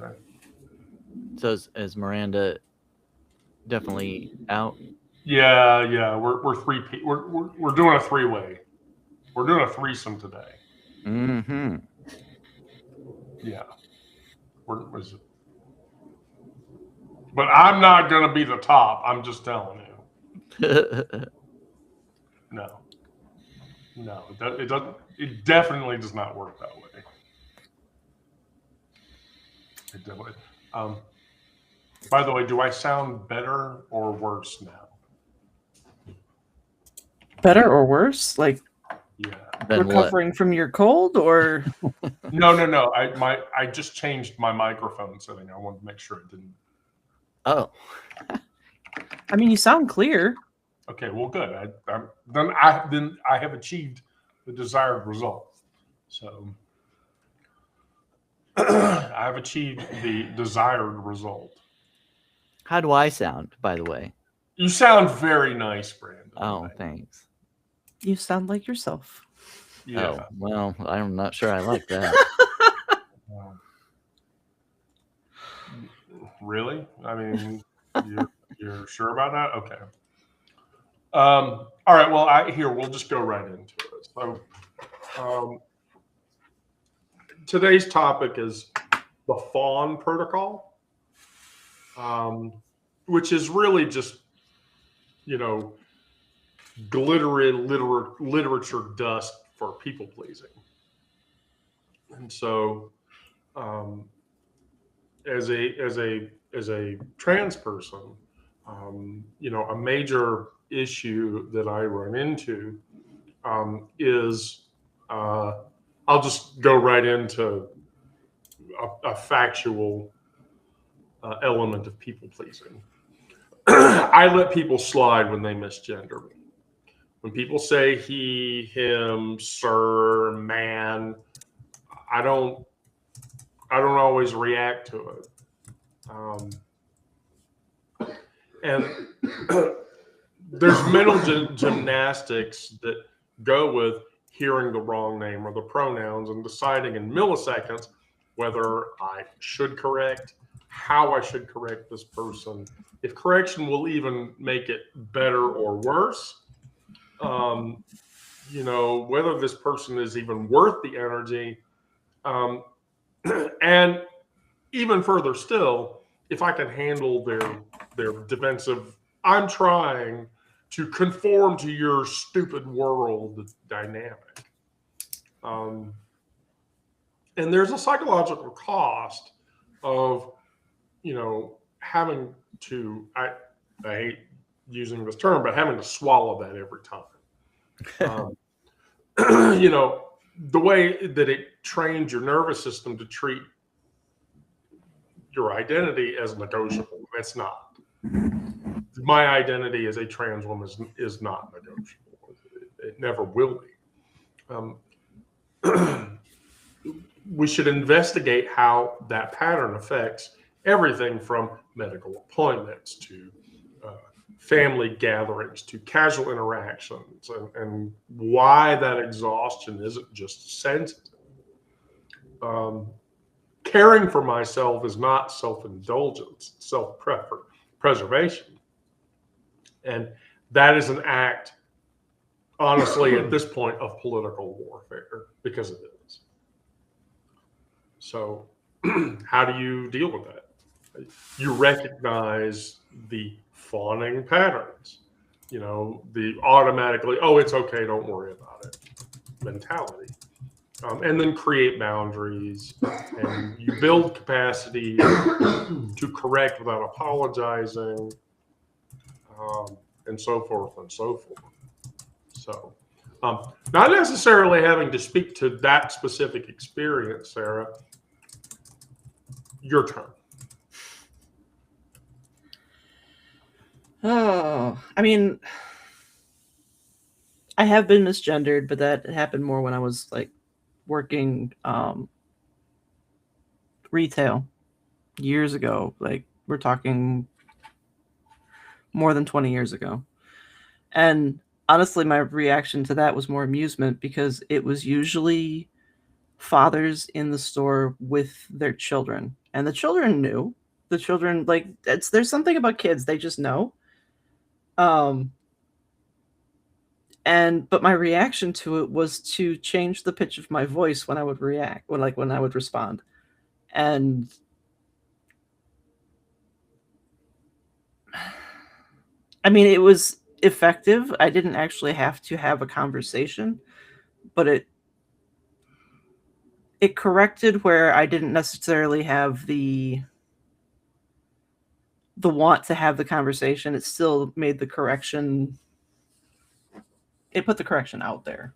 Okay. So is Miranda definitely out? Yeah. We're doing a three-way. We're doing a threesome today. Mm-hmm. Yeah. Was it? But I'm not gonna be the top. I'm just telling you. No. No. It doesn't. It definitely does not work that way. It definitely. Um, by the way, do I sound better or worse now? Better or worse? Like Yeah. Then what? recovering from your cold, or No. I just changed my microphone setting. I wanted to make sure it didn't. Oh, I mean, you sound clear. Okay, well, good. Then I have achieved the desired result. So I have achieved the desired result. how do I sound, by the way? You sound very nice, Brandon. Oh, thanks. You sound like yourself. Yeah. Oh, well, I'm not sure I like that. Um, really? I mean, you're sure about that? Okay. All right. Well, we'll just go right into it. So, um, today's topic is the Fawn protocol, um, which is really just you know literature dust for people pleasing. And so, um, as a trans person, a major issue that I run into is I'll just go right into a factual element of people pleasing. I let people slide when they misgender me. When people say he, him, sir, man, I don't I don't always react to it. Um, and there's mental gymnastics that go with hearing the wrong name or the pronouns and deciding in milliseconds whether I should correct, how I should correct this person, if correction will even make it better or worse, um, whether this person is even worth the energy. Um, and even further still, if I can handle their defensive, I'm trying to conform to your stupid world dynamic. Um, and there's a psychological cost of, having to, I hate using this term, but having to swallow that every time. The way that it trains your nervous system to treat your identity as negotiable. It's not. My identity as a trans woman is not negotiable. It never will be. We should investigate how that pattern affects everything from medical appointments to family gatherings to casual interactions, and why that exhaustion isn't just sensitive. Caring for myself is not self-indulgence, self-preservation. And that is an act, honestly, at this point, of political warfare, because it is. So, how do you deal with that? You recognize the fawning patterns, the automatically, oh, it's okay, don't worry about it mentality. And then create boundaries, and you build capacity to correct without apologizing, and so forth and so forth. So, not necessarily having to speak to that specific experience, Sarah. Your turn. Oh, I mean, I have been misgendered, but that happened more when I was like working retail years ago. Like we're talking more than 20 years ago. And honestly, my reaction to that was more amusement because it was usually fathers in the store with their children, and the children knew. The children, like, there's something about kids, they just know. But my reaction to it was to change the pitch of my voice when I would react, when I would respond. And I mean, it was effective. I didn't actually have to have a conversation, but it corrected where I didn't necessarily have the want to have the conversation. It still made the correction. It put the correction out there.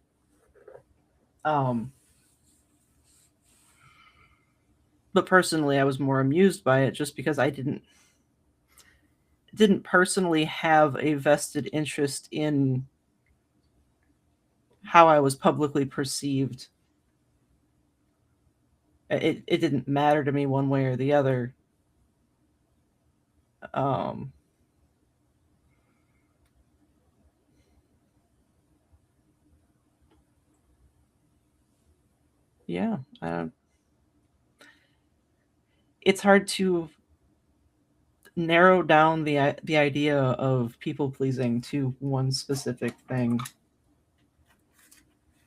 But personally, I was more amused by it just because I didn't personally have a vested interest in how I was publicly perceived. It didn't matter to me one way or the other. Yeah, it's hard to narrow down the idea of people pleasing to one specific thing.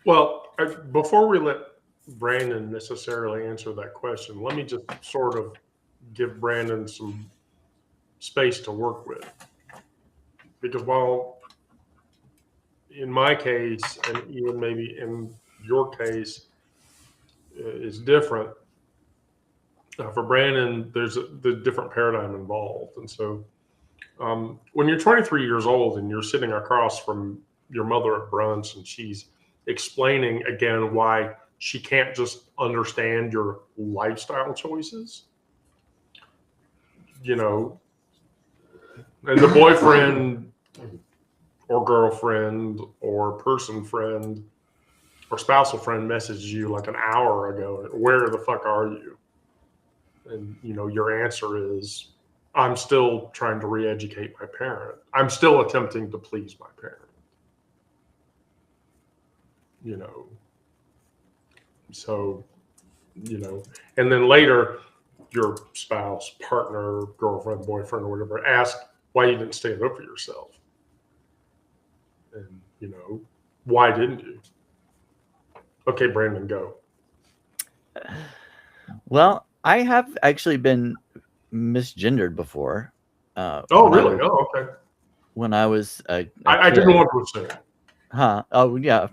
Well, before we let Brandon necessarily answer that question, let me just sort of give Brandon some space to work with. Because while in my case, and even maybe in your case, is different, for Brandon, there's the different paradigm involved. And so when you're 23 years old and you're sitting across from your mother at brunch and she's explaining again why she can't just understand your lifestyle choices, you know, and the boyfriend or girlfriend or person friend or spousal friend messaged you like an hour ago, where the fuck are you? And, you know, your answer is, I'm still trying to re-educate my parent. I'm still attempting to please my parent. You know, so, you know, and then later your spouse, partner, girlfriend, boyfriend, or whatever ask why you didn't stand up for yourself. And, you know, why didn't you? Okay, Brandon, go. Well, I have actually been misgendered before. Oh, really? Okay. When I was I didn't want to say. Huh? Oh, yeah.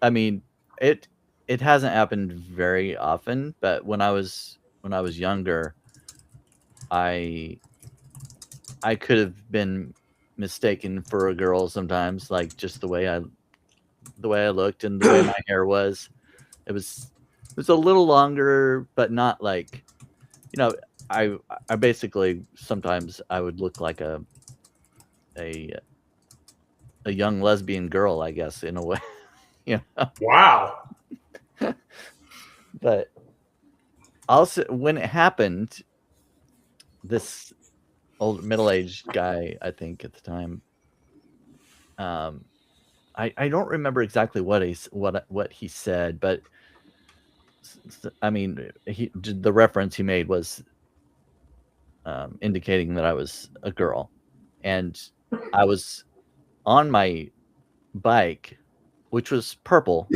I mean, it hasn't happened very often, but when I was younger, I could have been mistaken for a girl sometimes, like just the way I looked and the way my hair was. It was a little longer, but not like, you know, I basically sometimes I would look like a young lesbian girl, I guess, in a way. You know? Wow. But also, when it happened, this old middle-aged guy, I think at the time, I don't remember exactly what he said, but I mean, the reference he made was indicating that I was a girl, and I was on my bike, which was purple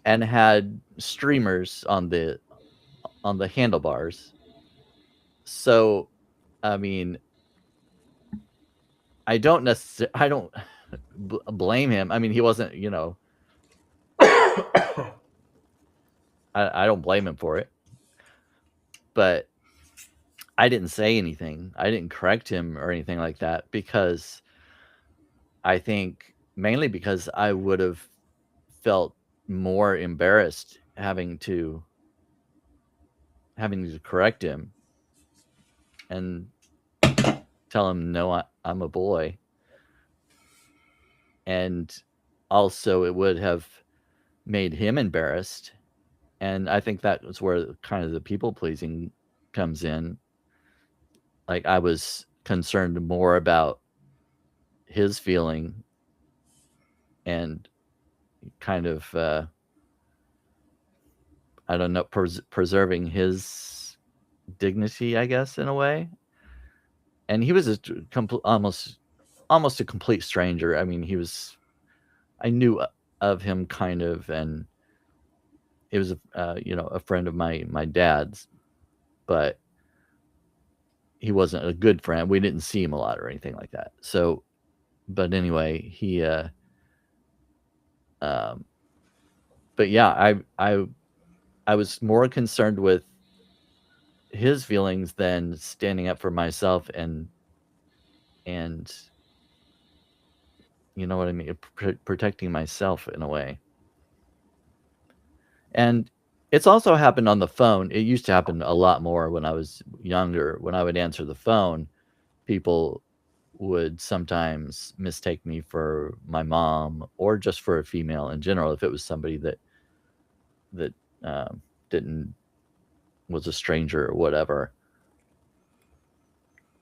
and had streamers on the handlebars. So, I mean, I don't blame him. I mean, he wasn't, you know, I don't blame him for it, but I didn't say anything. I didn't correct him or anything like that, because I think mainly because I would have felt more embarrassed having to correct him and tell him, no, I'm a boy. And also it would have made him embarrassed. And I think that was where kind of the people pleasing comes in. Like, I was concerned more about his feeling and kind of I don't know, preserving his dignity, I guess, in a way. And he was almost a complete stranger. I mean, I knew of him kind of, and it was a friend of my dad's, but he wasn't a good friend. We didn't see him a lot or anything like that. So, but anyway, but yeah, I was more concerned with his feelings than standing up for myself and you know what I mean, protecting myself in a way. And it's also happened on the phone. It used to happen a lot more when I was younger. When I would answer the phone, people would sometimes mistake me for my mom or just for a female in general if it was somebody that didn't was a stranger or whatever.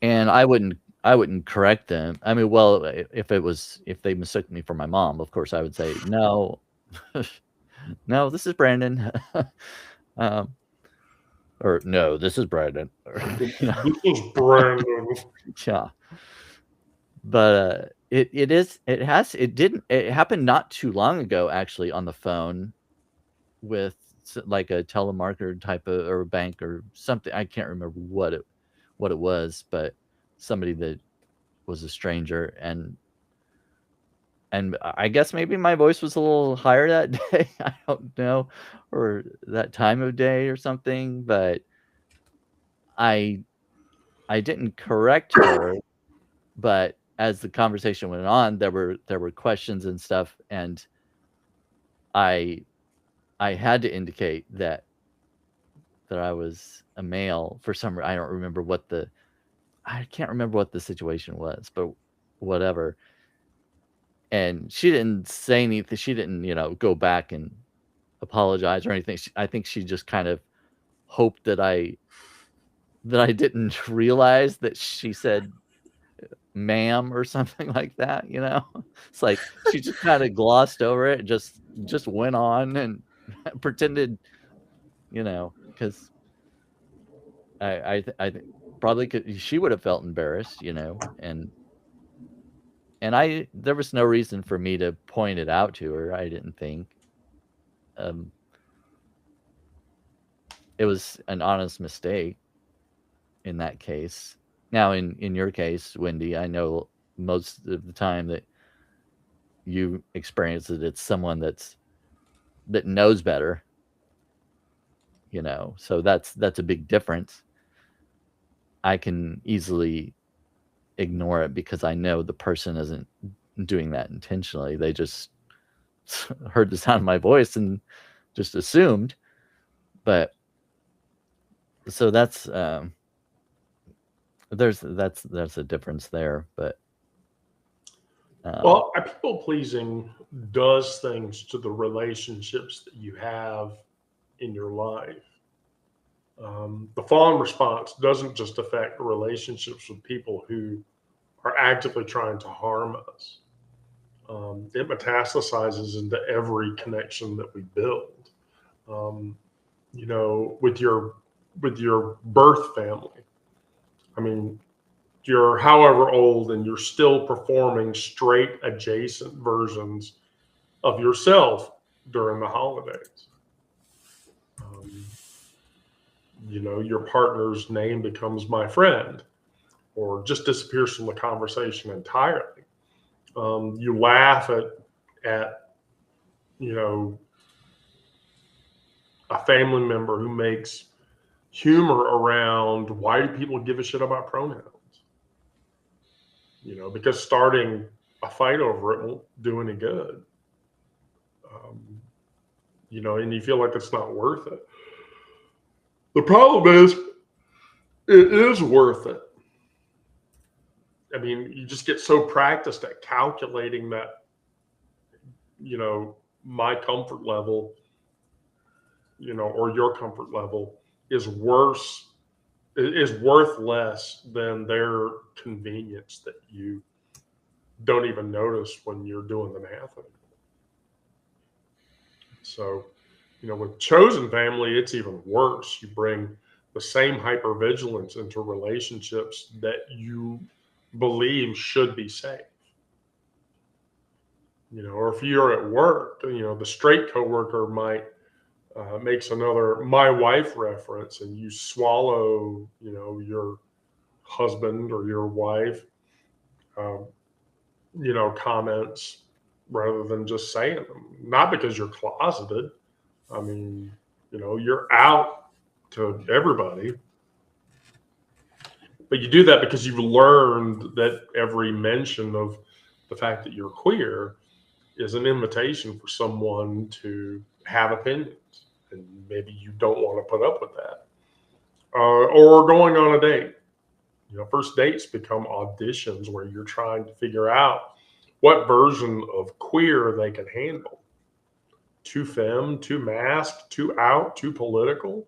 And I wouldn't correct them. I mean, well, if they mistook me for my mom, of course I would say no. No, this is Brandon. um, or no, this is Brandon. Or, This is Brandon. yeah. But it happened not too long ago actually on the phone with like a telemarketer type of or a bank or something. I can't remember what it was, but somebody that was a stranger, and I guess maybe my voice was a little higher that day. I don't know, or that time of day or something, but I didn't correct her, but as the conversation went on, there were questions and stuff, and I had to indicate that I was a male for some I don't remember I can't remember what the situation was, but whatever. And she didn't say anything. She didn't, go back and apologize or anything. I think she just kind of hoped that I didn't realize that she said ma'am or something like that, you know? It's like she just kind of glossed over it, just went on and pretended, because I think probably she would have felt embarrassed, and there was no reason for me to point it out to her. I didn't think. Um, it was an honest mistake in that case. Now, in your case, Wendy, I know most of the time that you experience it, it's someone that knows better, so that's a big difference. I can easily ignore it because I know the person isn't doing that intentionally. They just heard the sound of my voice and just assumed. But so that's that's a difference there. But Well, people pleasing does things to the relationships that you have in your life. The fawn response doesn't just affect relationships with people who are actively trying to harm us. It metastasizes into every connection that we build. Um, with your birth family. I mean, you're however old and you're still performing straight adjacent versions of yourself during the holidays. Um, your partner's name becomes my friend or just disappears from the conversation entirely. You laugh at a family member who makes humor around why do people give a shit about pronouns? Because starting a fight over it won't do any good. And you feel like it's not worth it. The problem is, it is worth it. I mean, you just get so practiced at calculating that, my comfort level, or your comfort level is worth less than their convenience that you don't even notice when you're doing the math. So, With chosen family, it's even worse. You bring the same hypervigilance into relationships that you believe should be safe. Or if you're at work, the straight coworker might makes another "my wife" reference, and you swallow, your husband or your wife, um, comments rather than just saying them. Not because you're closeted. I mean, you're out to everybody, but you do that because you've learned that every mention of the fact that you're queer is an invitation for someone to have opinions, and maybe you don't want to put up with that. Or going on a date. First dates become auditions where you're trying to figure out what version of queer they can handle. Too femme, too masked, too out, too political.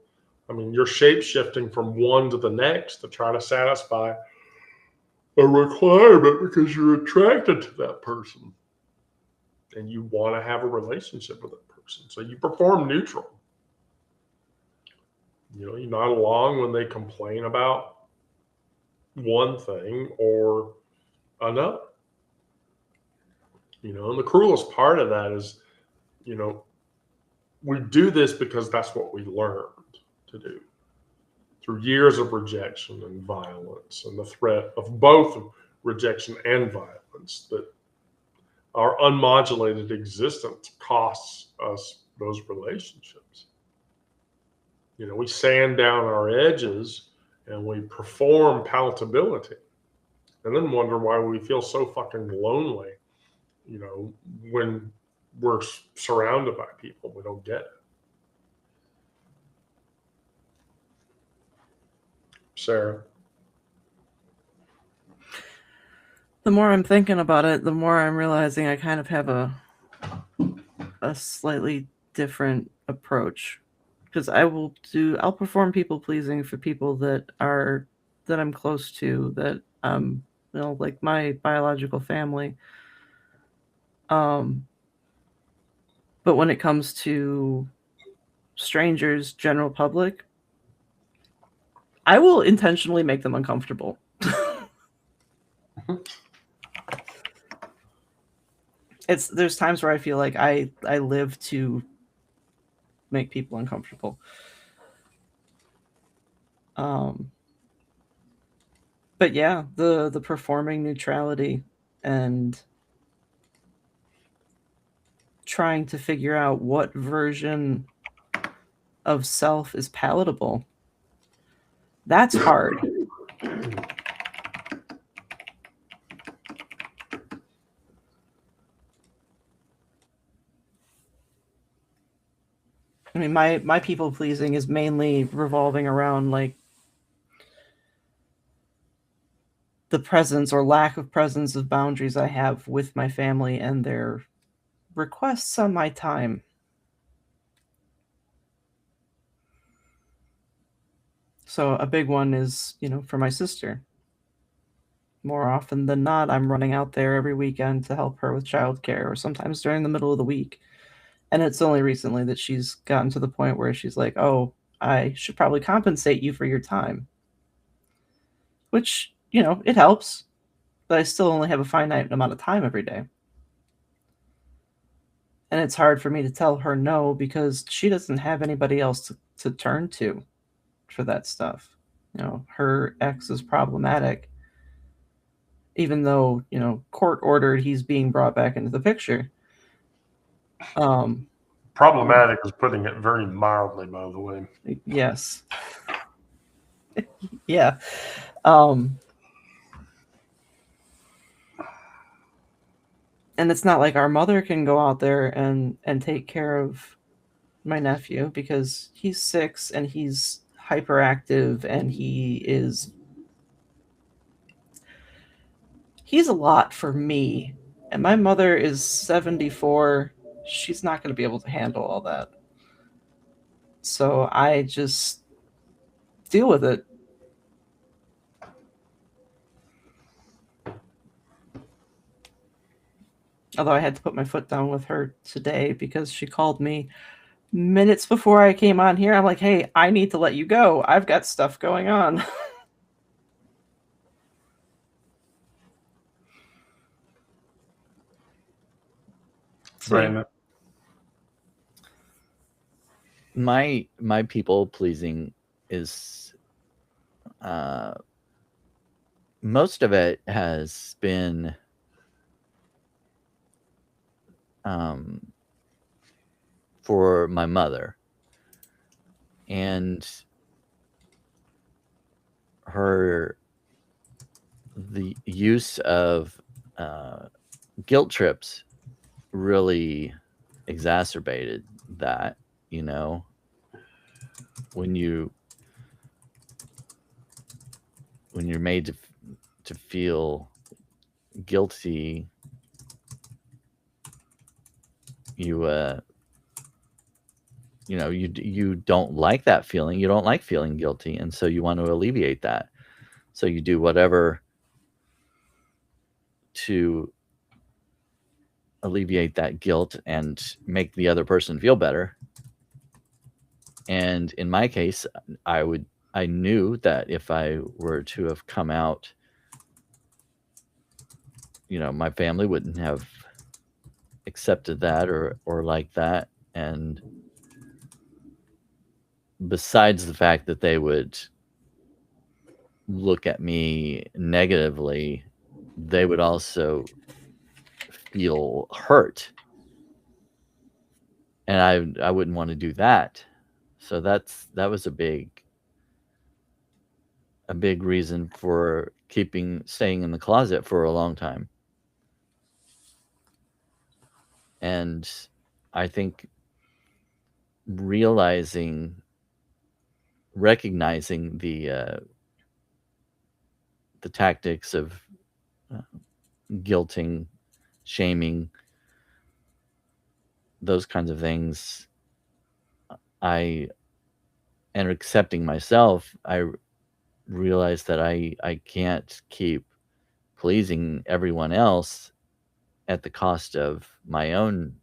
I mean, you're shape shifting from one to the next to try to satisfy a requirement because you're attracted to that person and you want to have a relationship with that person. So you perform neutral. You're not along when they complain about one thing or another. And the cruelest part of that is, we do this because that's what we learned to do through years of rejection and violence and the threat of both rejection and violence, that our unmodulated existence costs us those relationships. We sand down our edges and we perform palatability and then wonder why we feel so fucking lonely, when we're surrounded by people. We don't get it. Sarah? The more I'm thinking about it, the more I'm realizing I kind of have a slightly different approach, because I'll perform people pleasing for people that I'm close to, that like my biological family. But when it comes to strangers, general public, I will intentionally make them uncomfortable. There's times where I feel like I live to make people uncomfortable. But yeah, the performing neutrality and trying to figure out what version of self is palatable. That's hard. I mean, my people pleasing is mainly revolving around like the presence or lack of presence of boundaries I have with my family and their requests on my time. So a big one is, for my sister. More often than not, I'm running out there every weekend to help her with childcare, or sometimes during the middle of the week. And it's only recently that she's gotten to the point where she's like, oh, I should probably compensate you for your time. Which, it helps, but I still only have a finite amount of time every day. And it's hard for me to tell her no because she doesn't have anybody else to turn to for that stuff. Her ex is problematic, even though, court ordered he's being brought back into the picture. Problematic is putting it very mildly, by the way. Yes. Yeah. And it's not like our mother can go out there and take care of my nephew because he's 6 and he's hyperactive and he's a lot for me. And my mother is 74. She's not going to be able to handle all that. So I just deal with it. Although I had to put my foot down with her today because she called me minutes before I came on here, I'm like, hey, I need to let you go. I've got stuff going on. So, Brandon. My people pleasing is most of it has been for my mother and the use of guilt trips really exacerbated that, you know, when you're made to feel guilty, you don't like that feeling. You don't like feeling guilty, and so you want to alleviate that. So you do whatever to alleviate that guilt and make the other person feel better. And in my case, I knew that if I were to have come out, my family wouldn't have accepted that or like that. And besides the fact that they would look at me negatively, they would also feel hurt. And I wouldn't want to do that. So that was a big reason for staying in the closet for a long time. And I think recognizing the tactics of guilting, shaming, those kinds of things, and accepting myself, I realized that I can't keep pleasing everyone else at the cost of my own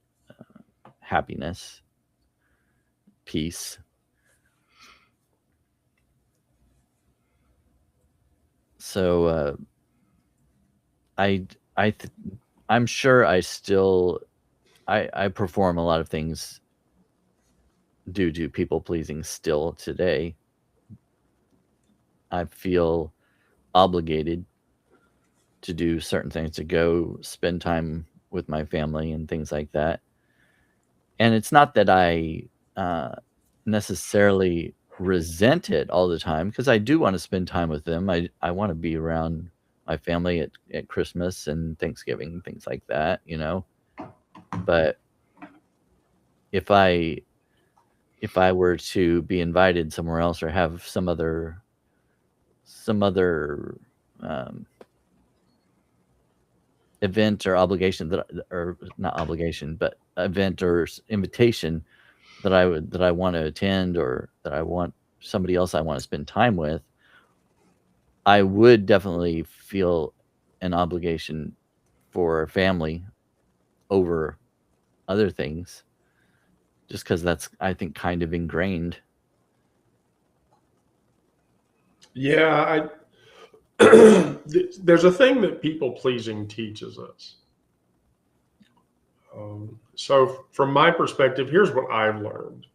happiness, peace. So I'm sure I perform a lot of things due to people pleasing still today. I feel obligated to do certain things, to go spend time with my family and things like that. And it's not that I necessarily resent it all the time, because I do want to spend time with them. I want to be around my family at Christmas and Thanksgiving, things like that, But if I were to be invited somewhere else or have some other event or obligation or not obligation, but event or invitation that I want to attend, or that I want somebody else I want to spend time with, I would definitely feel an obligation for family over other things, just because that's, I think, kind of ingrained. Yeah, there's a thing that people pleasing teaches us. So, from my perspective, here's what I've learned: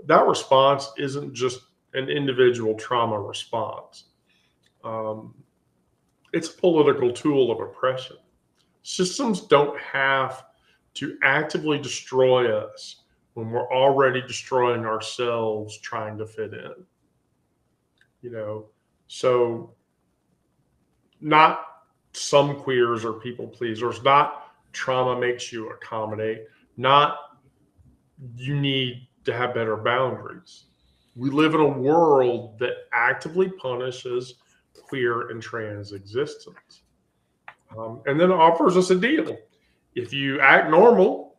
that response isn't just an individual trauma response. It's a political tool of oppression. Systems don't have to actively destroy us when we're already destroying ourselves trying to fit in. So not some queers or people pleasers, not trauma makes you accommodate, not you need to have better boundaries. We live in a world that actively punishes queer and trans existence, and then offers us a deal. If you act normal,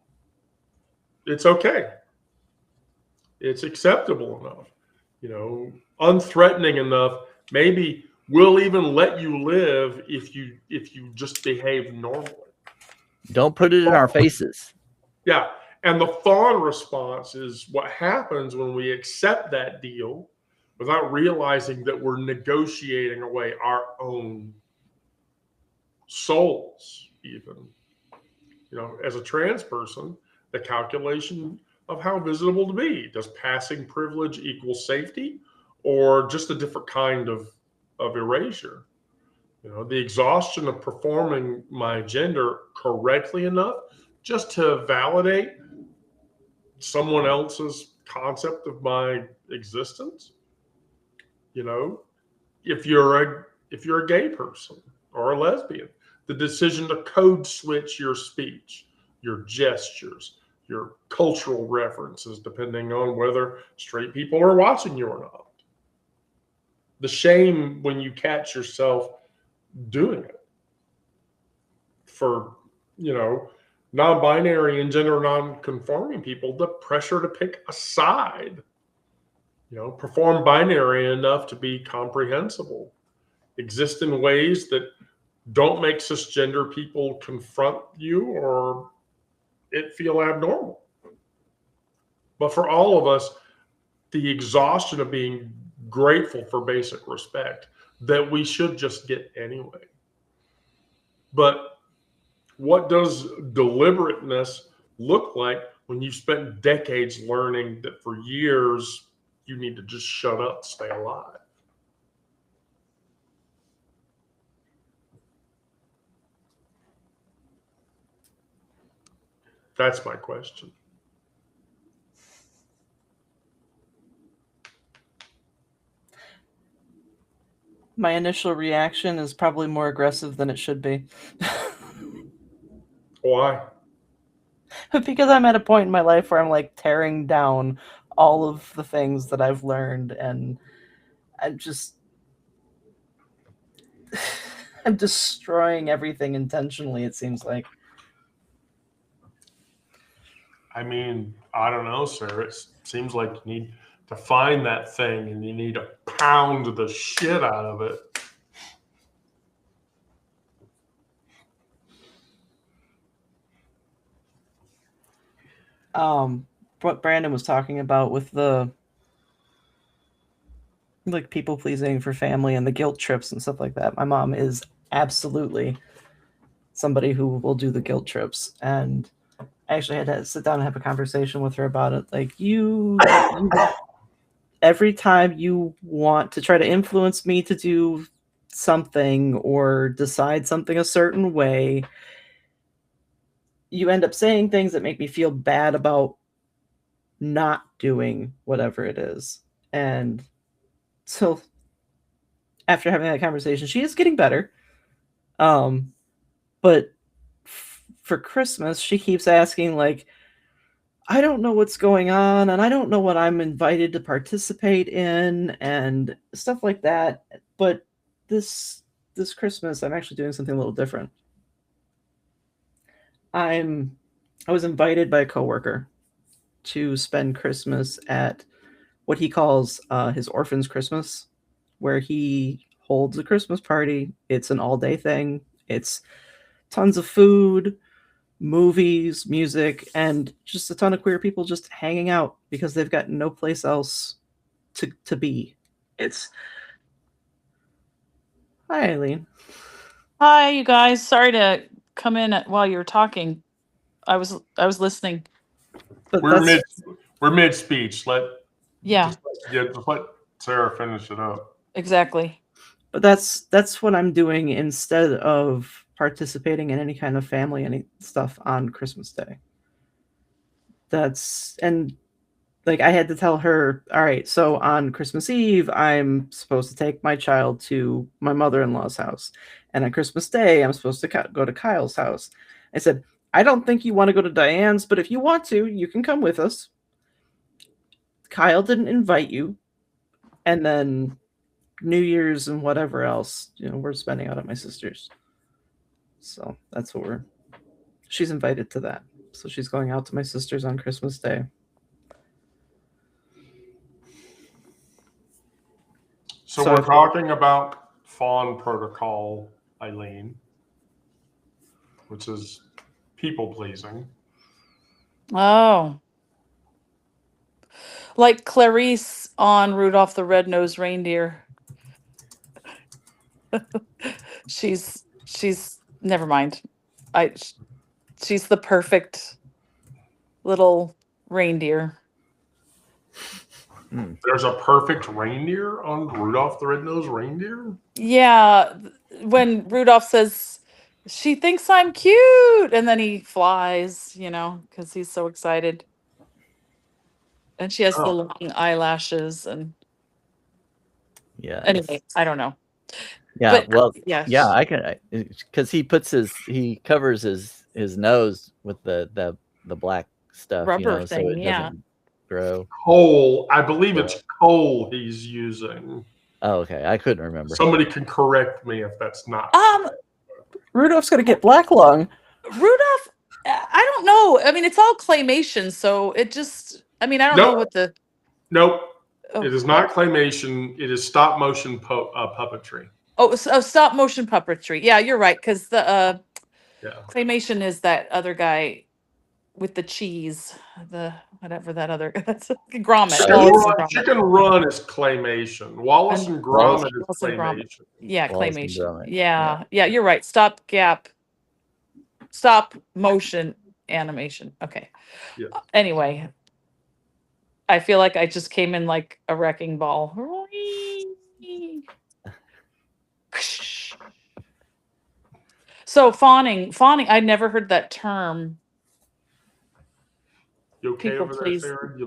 it's okay. It's acceptable enough, unthreatening enough. Maybe we'll even let you live if you just behave normally. Don't put it in our faces. Yeah. And the Fawn response is what happens when we accept that deal without realizing that we're negotiating away our own souls, even. As a trans person, the calculation of how visible to be. Does passing privilege equal safety, or just a different kind of erasure? The exhaustion of performing my gender correctly enough just to validate someone else's concept of my existence. If you're a gay person or a lesbian, the decision to code switch your speech, your gestures, your cultural references, depending on whether straight people are watching you or not. The shame when you catch yourself doing it. For, non-binary and gender non-conforming people, the pressure to pick a side, perform binary enough to be comprehensible, exist in ways that don't make cisgender people confront you or it feel abnormal. But for all of us, the exhaustion of being grateful for basic respect that we should just get anyway. But what does deliberateness look like when you've spent decades learning that for years you need to just shut up to stay alive? That's my question. My initial reaction is probably more aggressive than it should be. Why? Because I'm at a point in my life where I'm like tearing down all of the things that I've learned, and I'm destroying everything intentionally, it seems like. I mean, I don't know, sir. It seems like you need to find that thing and you need to pound the shit out of it. What Brandon was talking about with the like people pleasing for family and the guilt trips and stuff like that. My mom is absolutely somebody who will do the guilt trips, and I actually had to sit down and have a conversation with her about it. Like you every time you want to try to influence me to do something or decide something a certain way, you end up saying things that make me feel bad about not doing whatever it is. And so after having that conversation, she is getting better. But for Christmas, she keeps asking, like, I don't know what's going on, and I don't know what I'm invited to participate in, and stuff like that. But this Christmas, I'm actually doing something a little different. I was invited by a coworker to spend Christmas at what he calls his orphan's Christmas, where he holds a Christmas party. It's an all-day thing. It's tons of food, movies, music, and just a ton of queer people just hanging out because they've got no place else to be. It's Hi, Eileen. Hi, you guys. Sorry to come in while you were talking. I was listening. But We're mid speech. Yeah, Just let Sarah finish it up. exactly. But that's what I'm doing instead of participating in any kind of family stuff on Christmas Day. And like I had to tell her, all right, so on Christmas Eve, I'm supposed to take my child to my mother-in-law's house. And on Christmas Day, I'm supposed to go to Kyle's house. I said, I don't think you want to go to Diane's, but if you want to, you can come with us. Kyle didn't invite you. And then New Year's and whatever else, we're spending out at my sister's. So that's what she's invited to that. So she's going out to my sister's on Christmas Day. So we're talking about Fawn protocol, Eileen, which is people pleasing. Oh, like Clarice on Rudolph the Red-Nosed Reindeer. She's never mind. She's the perfect little reindeer. There's a perfect reindeer on Rudolph the Red-Nosed Reindeer? Yeah, when Rudolph says, "She thinks I'm cute," and then he flies, because he's so excited. And she has the Oh. long eyelashes. And Yeah. anyway, I don't know. Yeah. But Well. yeah, Yeah. I can, because he covers his nose with the black stuff, rubber so thing. it Yeah. doesn't grow. Coal. I believe it's coal he's using. Oh, okay. I couldn't remember. Somebody can correct me if that's not. Rudolph's gonna get black lung. Rudolph, I don't know. I mean, it's all claymation, so it just. I mean, I don't know what the. Nope. Oh. It is not claymation. It is stop motion puppetry. Oh, stop motion puppetry. Yeah, you're right. Because the Yeah. claymation is that other guy with the cheese, the whatever that other. That's Gromit. Chicken Run is claymation. Wallace and Gromit is claymation. Yeah, Wallace and claymation. Gromit. Yeah, you're right. Stop motion animation. Okay. Yeah. Anyway, I feel like I just came in like a wrecking ball. So fawning. I never heard that term. You okay People, over there, please. Sarah? You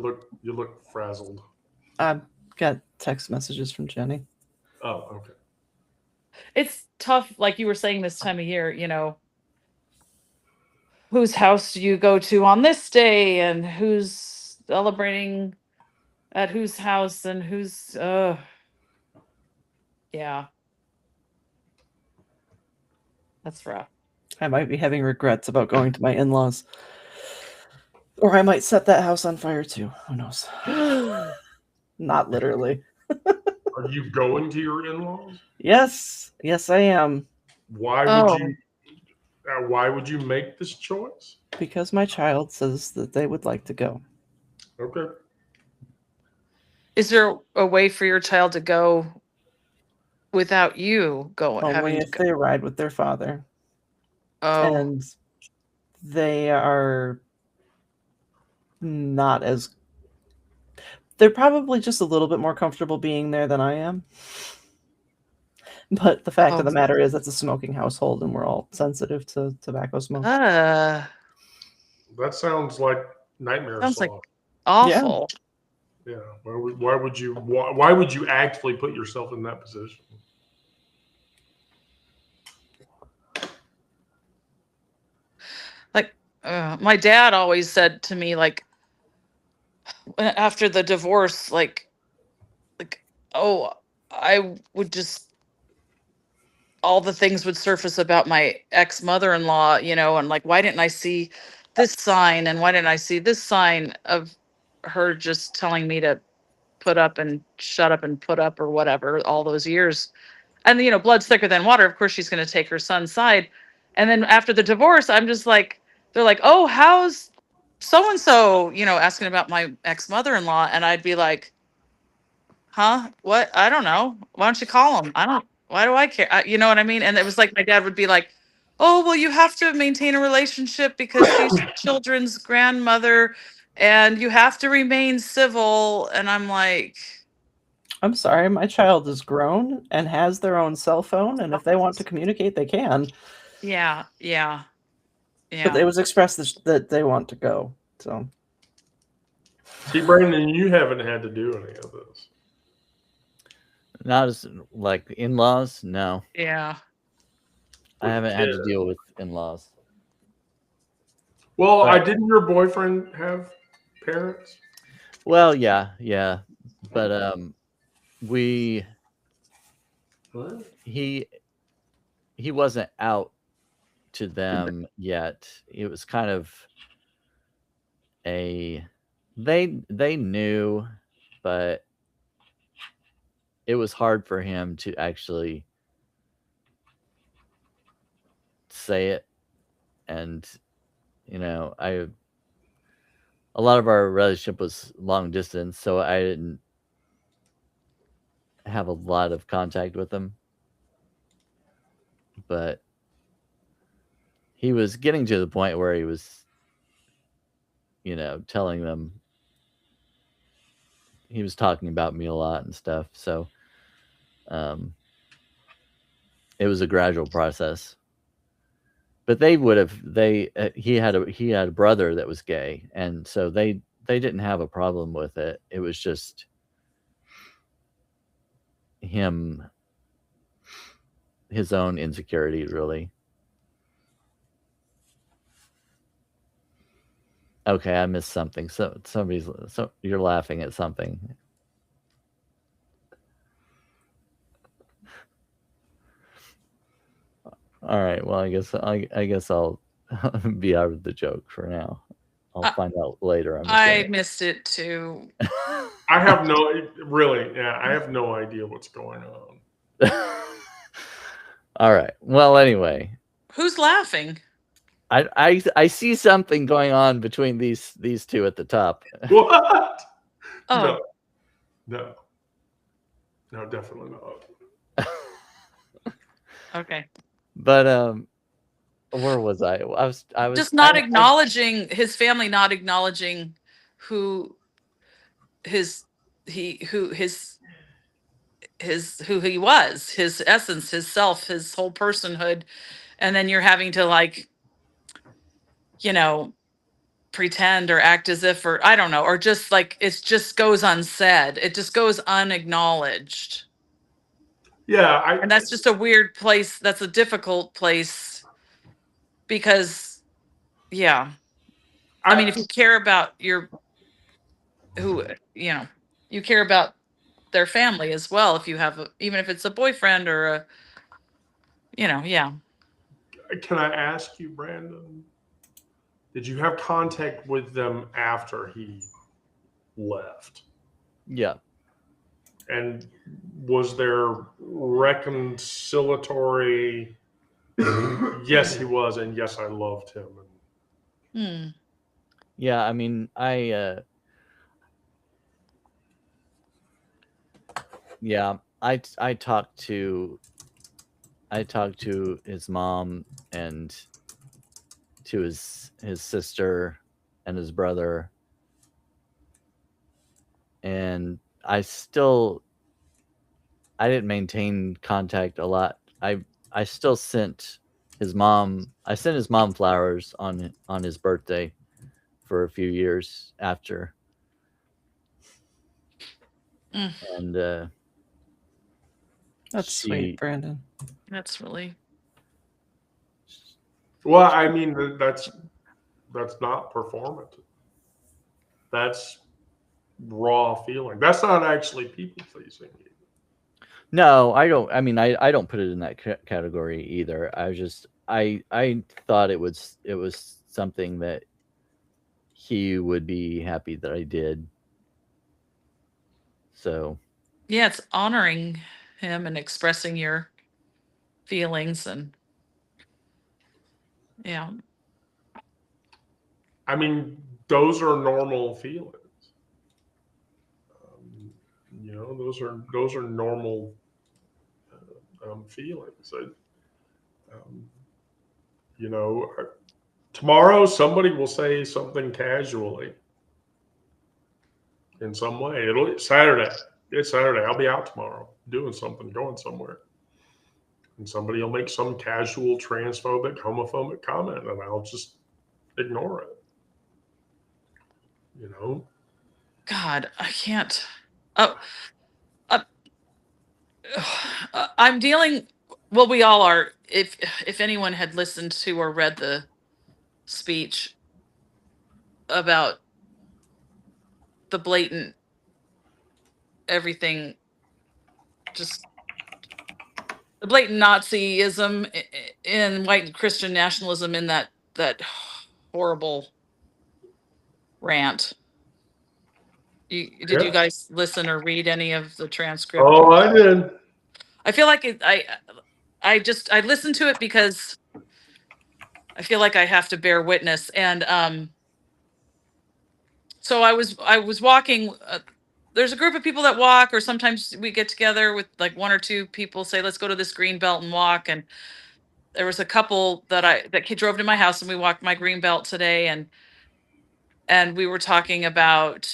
look frazzled. I've got text messages from Jenny. Oh, okay. It's tough, like you were saying this time of year, whose house do you go to on this day and who's celebrating at whose house and who's yeah. That's rough. I might be having regrets about going to my in-laws. Or I might set that house on fire too. Who knows? Not literally. Are you going to your in-laws? Yes, I am. Why would you make this choice? Because my child says that they would like to go. Okay. Is there a way for your child to go without you going? Only if they ride with their father. Oh. And they are not as... They're probably just a little bit more comfortable being there than I am. But the fact of the matter is it's a smoking household and we're all sensitive to tobacco smoke. That sounds like nightmare. Sounds like awful. Yeah. Why would you actually put yourself in that position? Like my dad always said to me, like, after the divorce, like, oh, I would just, all the things would surface about my ex-mother-in-law, and like, why didn't I see this sign? And why didn't I see this sign of her just telling me to put up and shut up and put up or whatever all those years? And, blood's thicker than water. Of course, she's going to take her son's side. And then after the divorce, I'm just like, they're like, oh, how's so-and-so, asking about my ex-mother-in-law. And I'd be like, huh? What? I don't know. Why don't you call him? Why do I care? You know what I mean? And it was like, my dad would be like, oh, well, you have to maintain a relationship because she's children's grandmother and you have to remain civil. And I'm like, I'm sorry, my child is grown and has their own cell phone, and if they want to communicate, they can. Yeah. But it was expressed that they want to go. So, see, Brandon, you haven't had to do any of this. Not as like in-laws, no. Yeah. I haven't had to deal with in-laws. Well, didn't your boyfriend have parents? Well, yeah. But he wasn't out to them yet. It was kind of they knew, but it was hard for him to actually say it. And a lot of our relationship was long distance, so I didn't have a lot of contact with him. But he was getting to the point where he was, telling them, he was talking about me a lot and stuff. So it was a gradual process. But he had a brother that was gay, and so they didn't have a problem with it. It was just him, his own insecurity, really. Okay, I missed something. So you're laughing at something. All right. Well, I guess I'll be out of the joke for now. I'll find out later. I missed it too. I have I have no idea what's going on. All right. Well, anyway. Who's laughing? I see something going on between these two at the top. What? Oh. No, definitely not. Okay. But where was I? I was just not acknowledging his family, not acknowledging who he was, his essence, his self, his whole personhood, and then you're having to pretend or act as if, or I don't know, or just it just goes unsaid. It just goes unacknowledged. Yeah, and that's just a weird place. That's a difficult place because, I mean, if you care about you care about their family as well. If you have, even if it's a boyfriend or yeah. Can I ask you, Brandon? Did you have contact with them after he left? Yeah. And was there reconciliatory? Yes, he was, and yes, I loved him. Yeah, I mean, I talked to his mom and to his sister and his brother, and I didn't maintain contact a lot. I still sent his mom flowers on his birthday for a few years after. And that's sweet, Brandon. That's really well. I mean, that's not performative. That's raw feeling. That's not actually people pleasing. No, I don't. I mean, I don't put it in that category either. I thought it was something that he would be happy that I did. So yeah, it's honoring him and expressing your feelings, and I mean, those are normal feelings. Those are normal feelings. Tomorrow somebody will say something casually in some way. Saturday. It's Saturday. I'll be out tomorrow doing something, going somewhere. And somebody will make some casual transphobic, homophobic comment, and I'll just ignore it. God, I can't. I'm dealing. Well, we all are. If anyone had listened to or read the speech about the blatant everything, just the blatant Nazism in white Christian nationalism in that horrible rant. Did you guys listen or read any of the transcript? Oh, I did. I feel like I listened to it because I feel like I have to bear witness, and so I was walking. There's a group of people that walk, or sometimes we get together with like one or two people. Say, let's go to this green belt and walk. And there was a couple that drove to my house, and we walked my green belt today, and we were talking about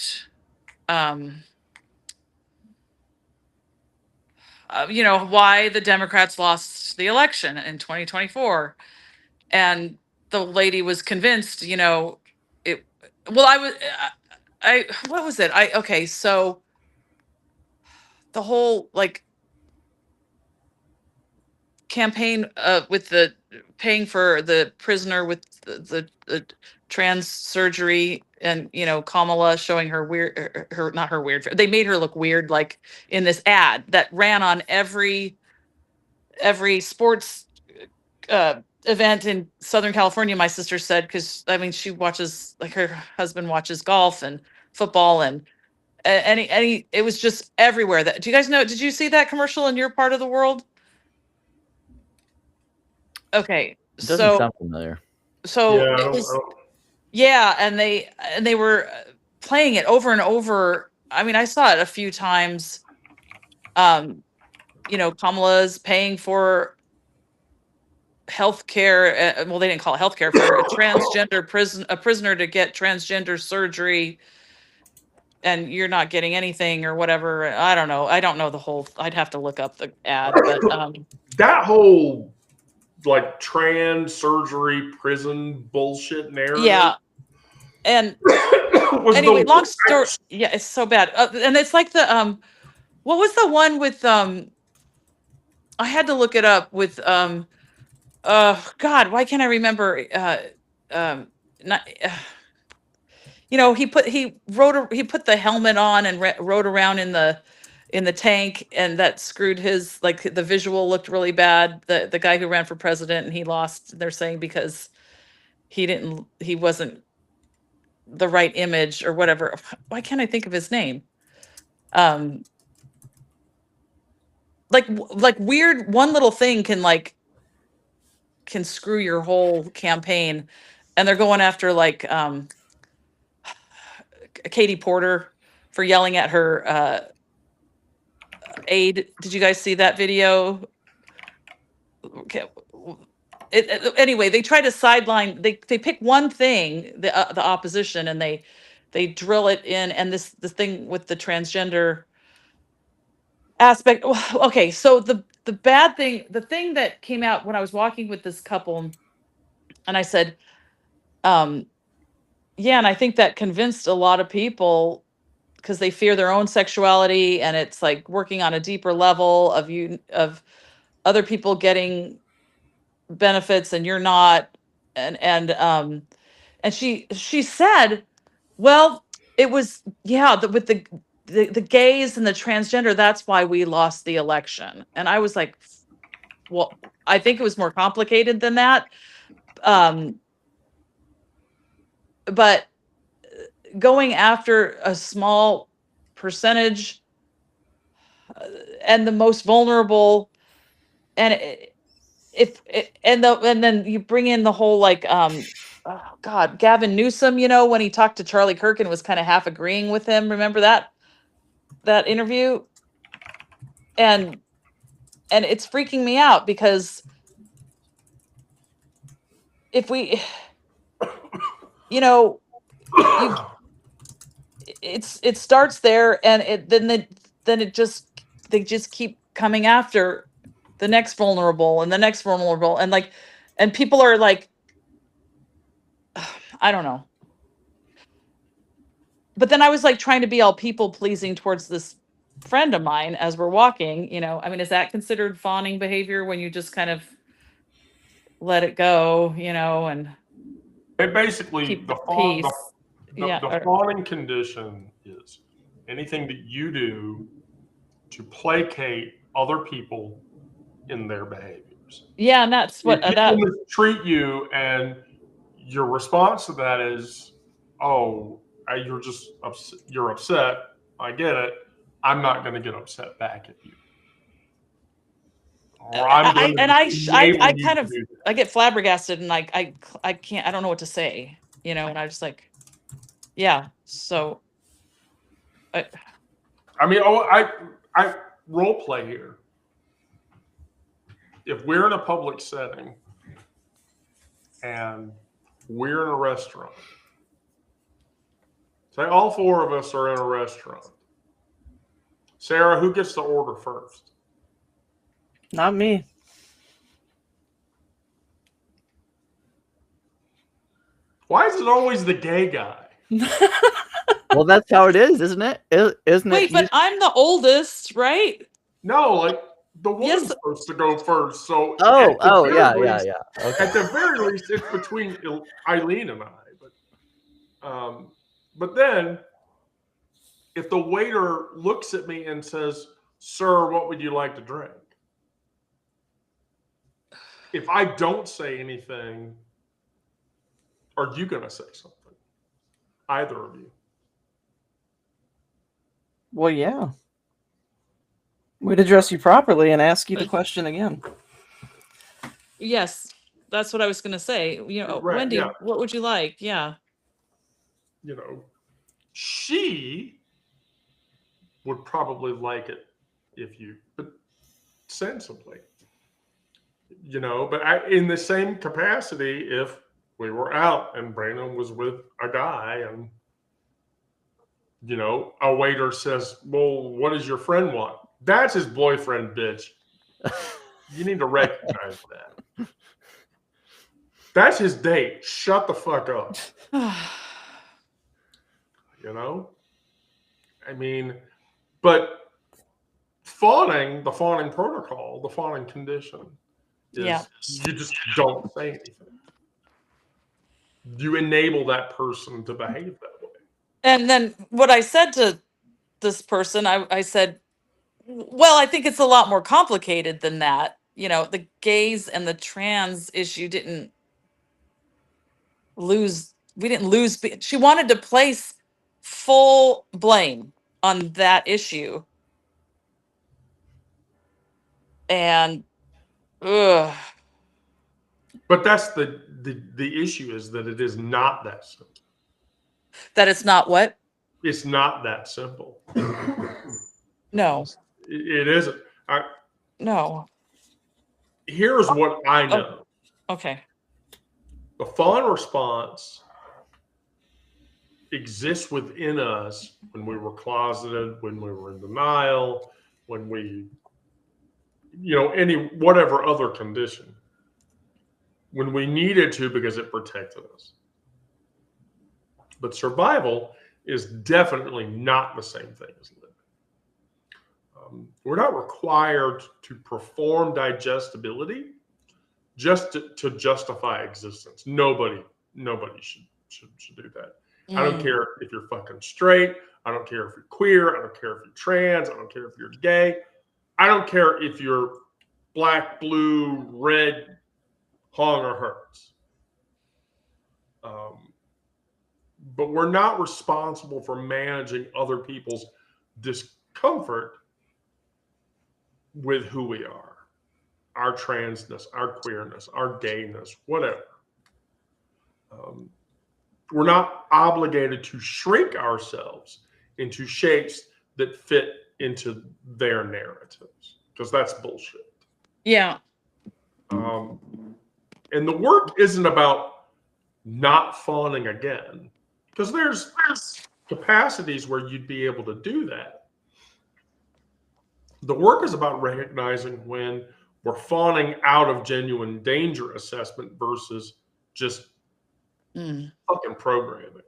why the Democrats lost the election in 2024, and the lady was convinced, it. Well, I what was it? Okay, so the whole like campaign with the paying for the prisoner with the trans surgery, and Kamala showing her weird, her not her weird, they made her look weird, like in this ad that ran on every sports event in Southern California, my sister said, because I mean she watches, like her husband watches golf and football, and any it was just everywhere. That, do you guys know, did you see that commercial in your part of the world? Okay, It doesn't so sound familiar. Yeah, it was, yeah, and they were playing it over and over. I mean, I saw it a few times. Kamala's paying for health care. Well, they didn't call it health care for a transgender prisoner to get transgender surgery, and you're not getting anything or whatever. I don't know. I don't know the whole. I'd have to look up the ad, but that whole like trans surgery prison bullshit narrative. yeah. And anyway, long story. Yeah, it's so bad. And it's like the what was the one with I had to look it up with God, why can't I remember? Not. He put the helmet on and rode around in the tank, and that screwed his, like, the visual looked really bad. The guy who ran for president, and he lost, they're saying, because he wasn't the right image or whatever. Why can't I think of his name? Like weird, one little thing can screw your whole campaign. And they're going after like Katie Porter for yelling at her aide. Did you guys see that video? Okay. Anyway, they try to sideline. They pick one thing, the opposition, and they drill it in. And this thing with the transgender aspect. Okay, so the bad thing, the thing that came out when I was walking with this couple, and I said, yeah, and I think that convinced a lot of people, because they fear their own sexuality, and it's like working on a deeper level of other people getting benefits and you're not. And she said, well, it was, yeah, with the gays and the transgender, that's why we lost the election. And I was like, well, I think it was more complicated than that. But going after a small percentage and the most vulnerable, and and then you bring in the whole, like, oh God, Gavin Newsom, when he talked to Charlie Kirk and was kind of half agreeing with him. Remember that interview? And it's freaking me out, because if we, it starts there, and they just keep coming after the next vulnerable and the next vulnerable, and people are like, I don't know. But then I was like trying to be all people pleasing towards this friend of mine as we're walking. I mean, is that considered fawning behavior, when you just kind of let it go, and basically keep the peace? the fawning condition is anything that you do to placate other people in their behaviors. Yeah, and that's what people mistreat you, and your response to that is, "Oh, you're just upset. You're upset. I get it. I'm not going to get upset back at you." Or I get flabbergasted, and I can't. I don't know what to say. And I just like, Yeah. So I mean, I role play here. If we're in a public setting and we're in a restaurant, say all four of us are in a restaurant. Sarah, who gets to order first? Not me. Why is it always the gay guy? Well, that's how it is, isn't it? Isn't wait, it? but I'm the oldest, right? No, like the woman's Yes. supposed to go first. So Oh, at the oh, very yeah, least- yeah, yeah. Okay. At the very least, it's between Eileen and I. But then, if the waiter looks at me and says, "Sir, what would you like to drink?" If I don't say anything, are you going to say something? Either of you. Well, yeah. We'd address you properly and ask you the question again. Yes, that's what I was gonna say. Right, Wendy, yeah. what would you like? Yeah. She would probably like it but sensibly. But in the same capacity, if we were out and Brandon was with a guy and, a waiter says, "Well, what does your friend want?" That's his boyfriend, bitch. You need to recognize that. That's his date. Shut the fuck up. I mean, but the fawning protocol, the fawning condition is Yeah. you just don't say anything. You enable that person to behave that way. And then what I said to this person, I said, well, I think it's a lot more complicated than that. The gays and the trans issue we didn't lose. She wanted to place full blame on that issue. And, ugh. But that's the issue is that it is not that simple. That it's not what? It's not that simple. No. It isn't. No. Here's what I know. Okay. The fawn response exists within us when we were closeted, when we were in denial, when we, whatever other condition, when we needed to because it protected us. But survival is definitely not the same thing as living. We're not required to perform digestibility just to justify existence. Nobody should do that. I don't care if you're fucking straight. I don't care if you're queer. I don't care if you're trans. I don't care if you're gay. I don't care if you're black, blue, red, hung, or hurts. But we're not responsible for managing other people's discomfort with who we are, our transness, our queerness, our gayness, whatever. We're not obligated to shrink ourselves into shapes that fit into their narratives, because that's bullshit. Yeah. And the work isn't about not fawning again, because there's capacities where you'd be able to do that. The work is about recognizing when we're fawning out of genuine danger assessment versus just fucking programming.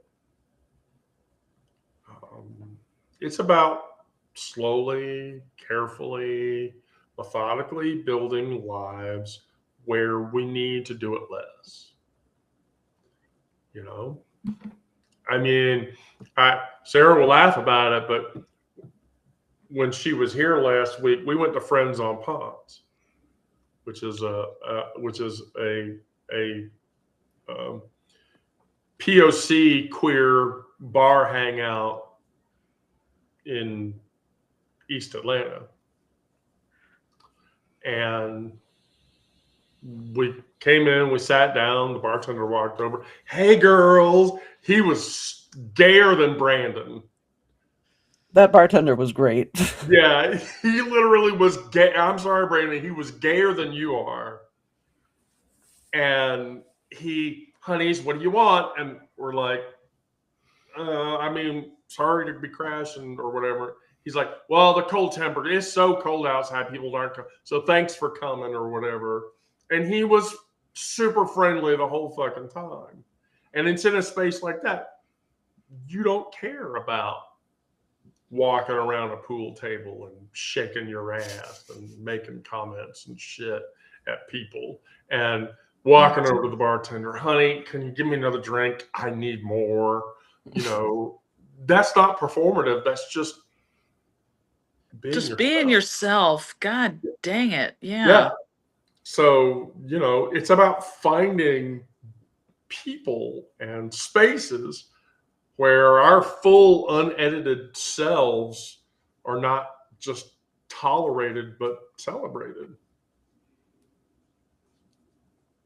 It's about slowly, carefully, methodically building lives where we need to do it less. I mean, Sarah will laugh about it, but when she was here last week, we went to Friends on Ponds, which is a POC queer bar hangout in East Atlanta. And we came in, we sat down, the bartender walked over. Hey, girls. He was gayer than Brandon. That bartender was great. Yeah, he literally was gay. I'm sorry, Brandon. He was gayer than you are. And honeys, what do you want? And we're like, I mean, sorry to be crashing or whatever. He's like, well, the cold tempered. It's so cold outside. People aren't coming. So thanks for coming or whatever. And he was super friendly the whole fucking time. And it's in a space like that. You don't care about walking around a pool table and shaking your ass and making comments and shit at people and walking over to the bartender. Honey, can you give me another drink? I need more. You know, that's not performative. That's just being yourself. God dang it. Yeah. So, you know, it's about finding people and spaces where our full unedited selves are not just tolerated but celebrated.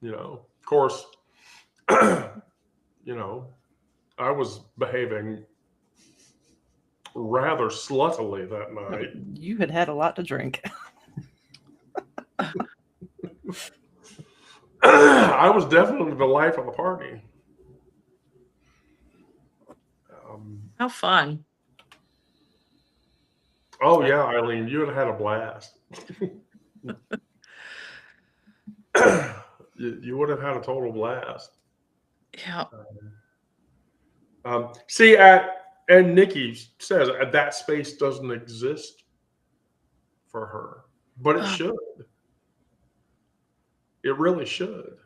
You know, of course, you know, I was behaving rather sluttily that night. You had a lot to drink. I was definitely the life of the party. How fun. Oh, yeah, Eileen, you would have had a blast. You would have had a total blast. Yeah. See, and Nikki says that space doesn't exist for her, but it should. It really should.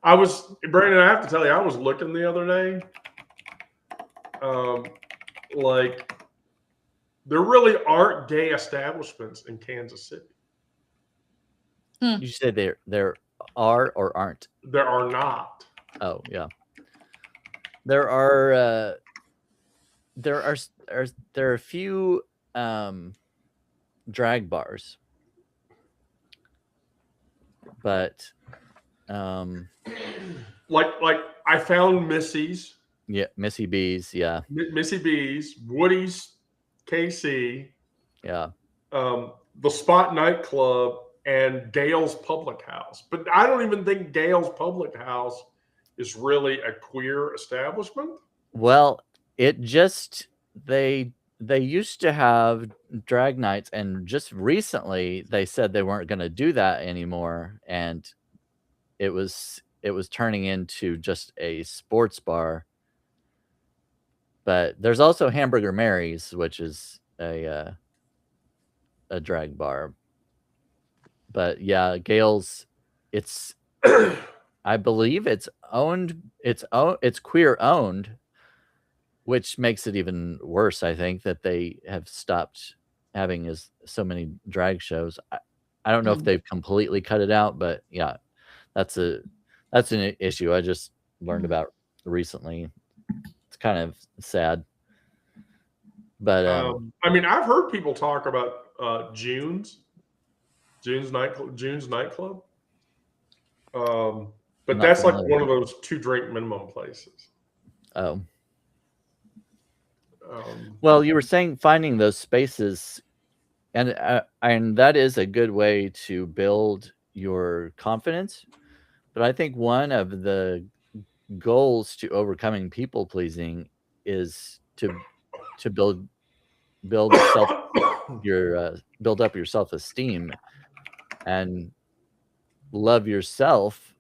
Brandon, I have to tell you, I was looking the other day. Like, there really aren't gay establishments in Kansas City. You said there are or aren't? There are not. Oh, yeah. There are a few drag bars, but like I found Missy's. Yeah, Missy B's. Yeah, Missy B's, Woody's, KC. Yeah. The Spot Nightclub and Gail's Public House. But I don't even think Gail's Public House is really a queer establishment. Well, it just they used to have drag nights, and just recently they said they weren't going to do that anymore, and it was turning into just a sports bar. But there's also Hamburger Mary's, which is a drag bar. But yeah, Gail's, it's I believe it's queer owned, which makes it even worse. I think that they have stopped having so many drag shows. I don't know if they've completely cut it out, but yeah, that's an issue I just learned about recently. It's kind of sad. But I mean, I've heard people talk about June's nightclub. But that's like one of those 2-drink minimum places. Oh. Well, you were saying finding those spaces, and that is a good way to build your confidence. But I think one of the goals to overcoming people pleasing is to build up your self-esteem and love yourself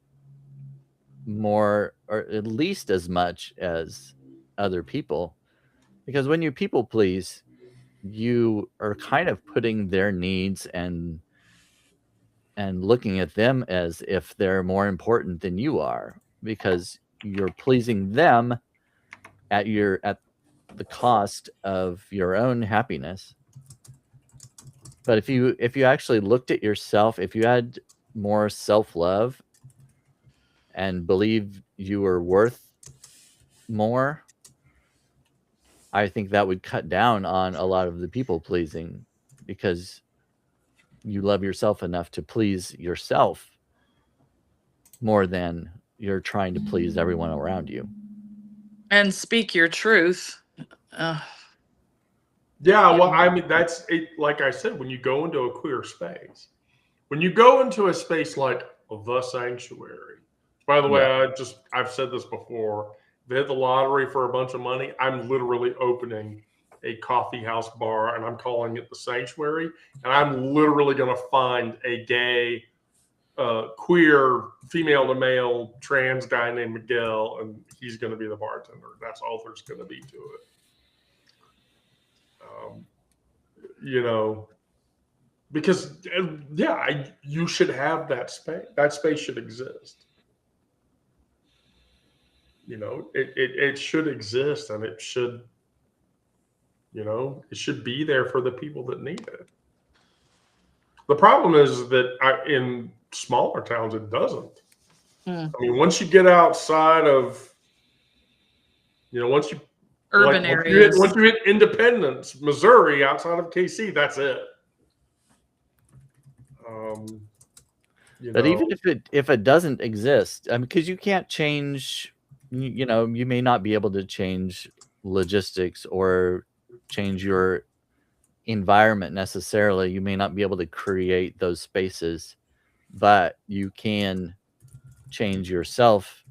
more, or at least as much as other people. Because when you people please, you are kind of putting their needs and looking at them as if they're more important than you are, because you're pleasing them at the cost of your own happiness. But if you actually looked at yourself, if you had more self-love and believe you were worth more, I think that would cut down on a lot of the people pleasing, because you love yourself enough to please yourself. more than you're trying to please everyone around you. And speak your truth. Yeah, well, I mean, that's it. Like I said, when you go into a queer space, when you go into a space like the sanctuary, by the way, I've said this before. If they hit the lottery for a bunch of money, I'm literally opening a coffee house bar and I'm calling it the sanctuary. And I'm literally going to find a gay, queer, female to male, trans guy named Miguel, and he's going to be the bartender. That's all there's going to be to it. You know, because you should have that space. That space should exist. You know, it should exist, and it should, you know, it should be there for the people that need it. The problem is that in smaller towns, it doesn't. I mean, once you get outside of, you know, once you urban areas, once you hit Independence, Missouri, outside of KC, that's it. But even if it doesn't exist, I mean, because you can't change, you know, you may not be able to change logistics or change your environment necessarily. You may not be able to create those spaces, but you can change yourself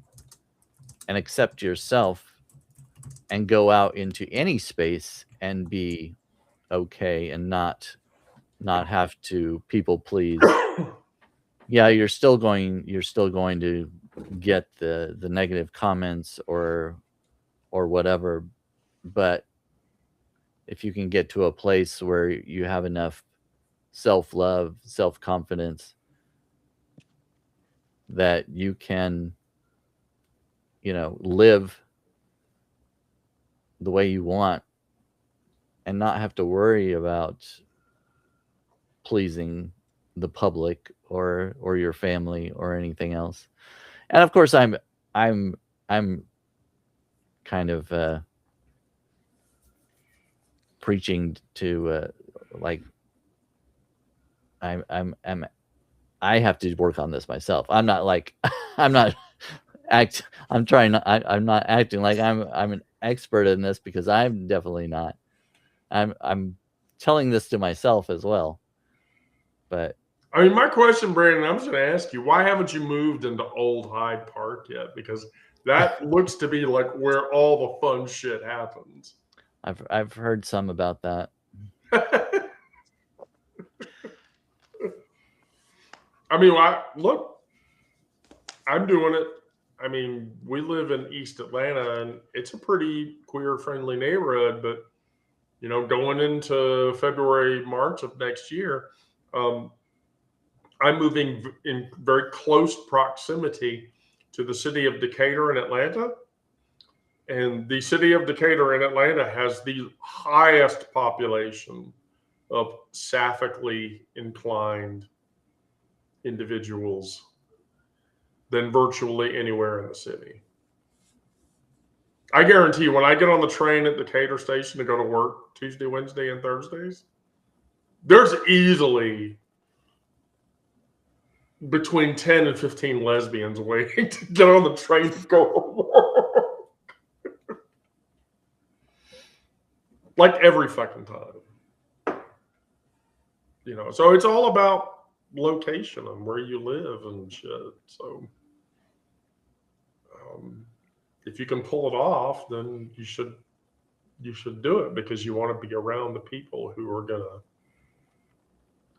and accept yourself and go out into any space and be okay and not have to people please. Yeah, you're still going to get the negative comments or whatever, but if you can get to a place where you have enough self-love, self-confidence that you can, you know, live the way you want and not have to worry about pleasing the public or your family or anything else. And of course I'm kind of preaching to like I have to work on this myself. I'm not like I'm not I'm not acting like I'm an expert in this, because I'm definitely not. I'm telling this to myself as well. But I mean, my question, Brandon, I'm just going to ask you, why haven't you moved into Old Hyde Park yet? Because that looks to be like where all the fun shit happens. I've heard some about that. I mean, look, I'm doing it. I mean, we live in East Atlanta, and it's a pretty queer-friendly neighborhood. But, you know, going into February, March of next year, I'm moving in very close proximity to the city of Decatur in Atlanta. And the city of Decatur in Atlanta has the highest population of sapphically inclined individuals than virtually anywhere in the city. I guarantee you, when I get on the train at Decatur station to go to work Tuesday, Wednesday, and Thursdays, there's easily between 10 and 15 lesbians waiting to get on the train to go to work. Like every fucking time. You know, so it's all about location and where you live and shit. So if you can pull it off, then you should do it, because you want to be around the people who are going to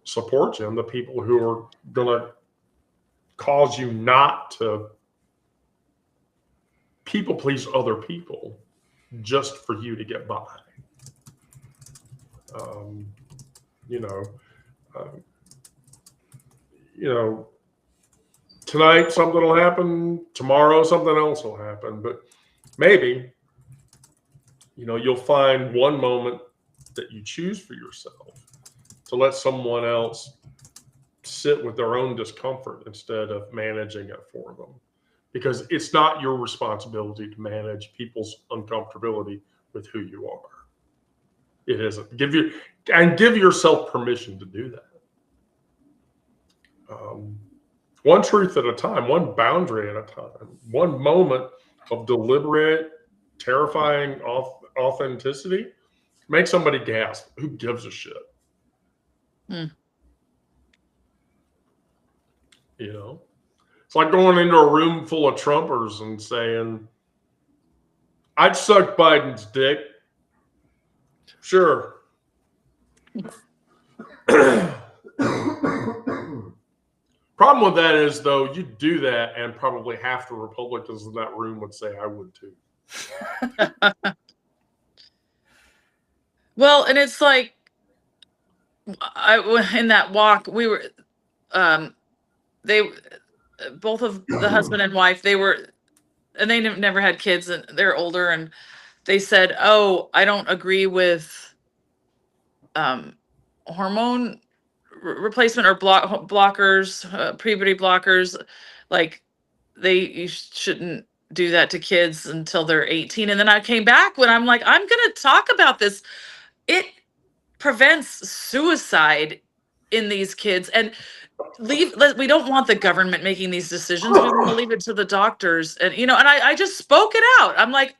support you and the people who are going to cause you not to people please other people just for you to get by. You know, tonight something will happen, tomorrow something else will happen, but maybe, you know, you'll find one moment that you choose for yourself to let someone else sit with their own discomfort instead of managing it for them, because it's not your responsibility to manage people's uncomfortability with who you are. It isn't. Give yourself permission to do that. One truth at a time, one boundary at a time, one moment of deliberate, terrifying authenticity. Make somebody gasp. Who gives a shit? Hmm. You know? It's like going into a room full of Trumpers and saying, I'd suck Biden's dick. Sure. Problem with that is, though, you do that, and probably half the Republicans in that room would say, I would too. Well, and it's like, in that walk, we were, they, both of the husband and wife, they were, and they never had kids, and they're older, and they said, "Oh, I don't agree with hormone replacement or blockers, puberty blockers. Like, you shouldn't do that to kids until they're 18." And then I came back when I'm like, I'm gonna talk about this. It prevents suicide in these kids, and we don't want the government making these decisions. We want to leave it to the doctors. And and I just spoke it out. I'm like,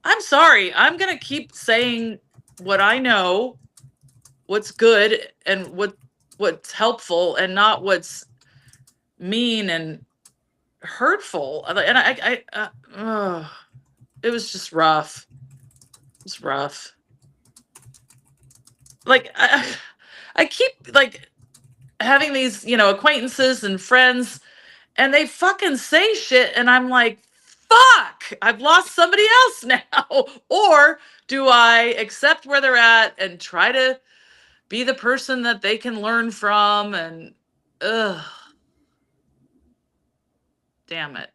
I'm sorry, I'm gonna keep saying what I know, what's good, and what's helpful, and not what's mean and hurtful. And it was just rough. It's rough. Like, I keep like having these, acquaintances and friends, and they fucking say shit, and I'm like, fuck, I've lost somebody else now. Or do I accept where they're at and try to be the person that they can learn from? And damn it.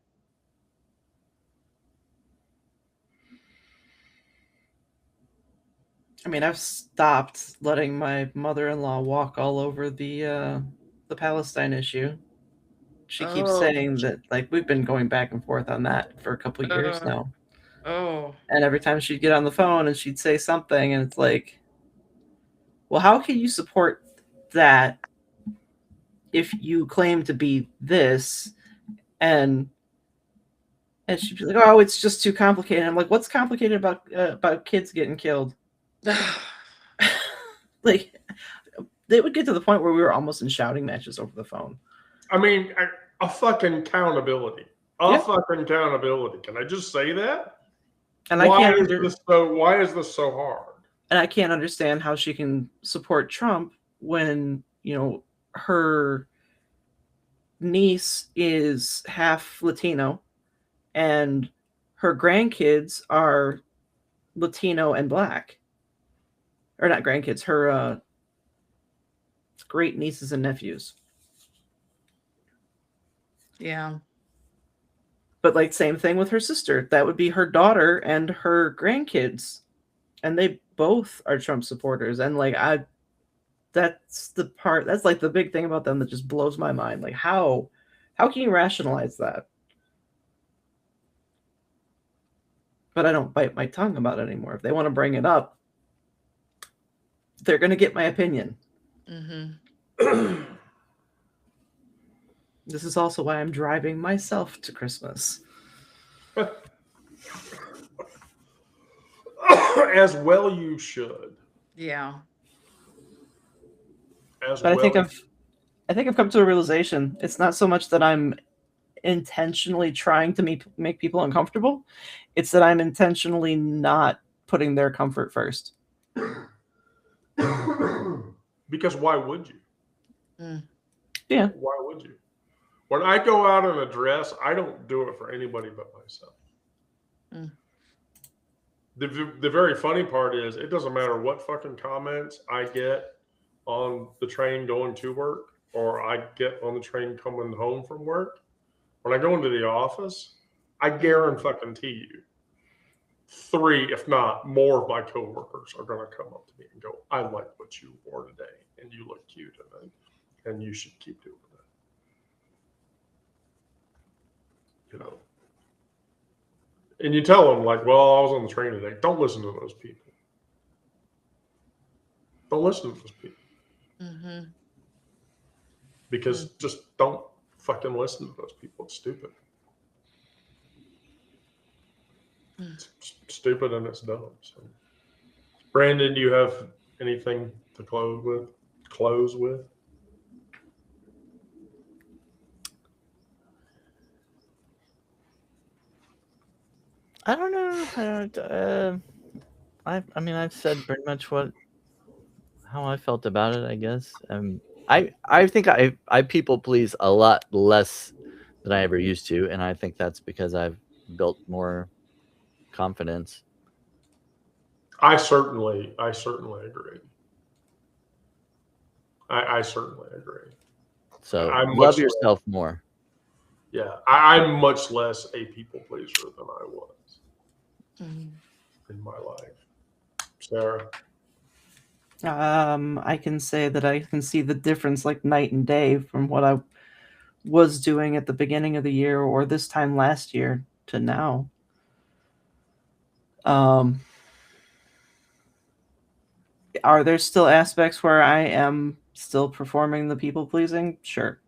I mean, I've stopped letting my mother-in-law walk all over the Palestine issue. She keeps saying that, like, we've been going back and forth on that for a couple years now. Oh. And every time she'd get on the phone and she'd say something, and it's like, well, how can you support that if you claim to be this? And she'd be like, oh, it's just too complicated. I'm like, what's complicated about kids getting killed? Like, they would get to the point where we were almost in shouting matches over the phone. I mean, a fucking accountability. Fucking accountability. Can I just say that? And why is this so hard? And I can't understand how she can support Trump when, her niece is half Latino and her grandkids are Latino and Black. Or not grandkids, her great nieces and nephews. Yeah. But, like, same thing with her sister. That would be her daughter and her grandkids. And they both are Trump supporters. And, like, that's the part, that's, like, the big thing about them that just blows my mind. Like, how can you rationalize that? But I don't bite my tongue about it anymore. If they want to bring it up, they're going to get my opinion. Mm-hmm. This is also why I'm driving myself to Christmas. As well you should. Yeah. But I think I've come to a realization. It's not so much that I'm intentionally trying to make people uncomfortable. It's that I'm intentionally not putting their comfort first. Because why would you? Mm. Yeah. Why would you? When I go out in a dress, I don't do it for anybody but myself. Mm. The very funny part is, it doesn't matter what fucking comments I get on the train going to work, or I get on the train coming home from work. When I go into the office, I guarantee you, 3, if not more, of my coworkers are going to come up to me and go, I like what you wore today, and you look cute in it, and you should keep doing that. And you tell them, like, well, I was on the train today. Don't listen to those people. Don't listen to those people. Mm-hmm. Because just don't fucking listen to those people. It's stupid. It's stupid and it's dumb. So, Brandon, do you have anything to close with? I don't know. I mean, I've said pretty much how I felt about it, I guess. I think I people please a lot less than I ever used to, and I think that's because I've built more confidence. I certainly agree. I certainly agree. So I'm love much yourself more. Yeah, I'm much less a people pleaser than I was in my life. Sarah? I can say that I can see the difference like night and day from what I was doing at the beginning of the year or this time last year to now. Are there still aspects where I am still performing the people pleasing? Sure.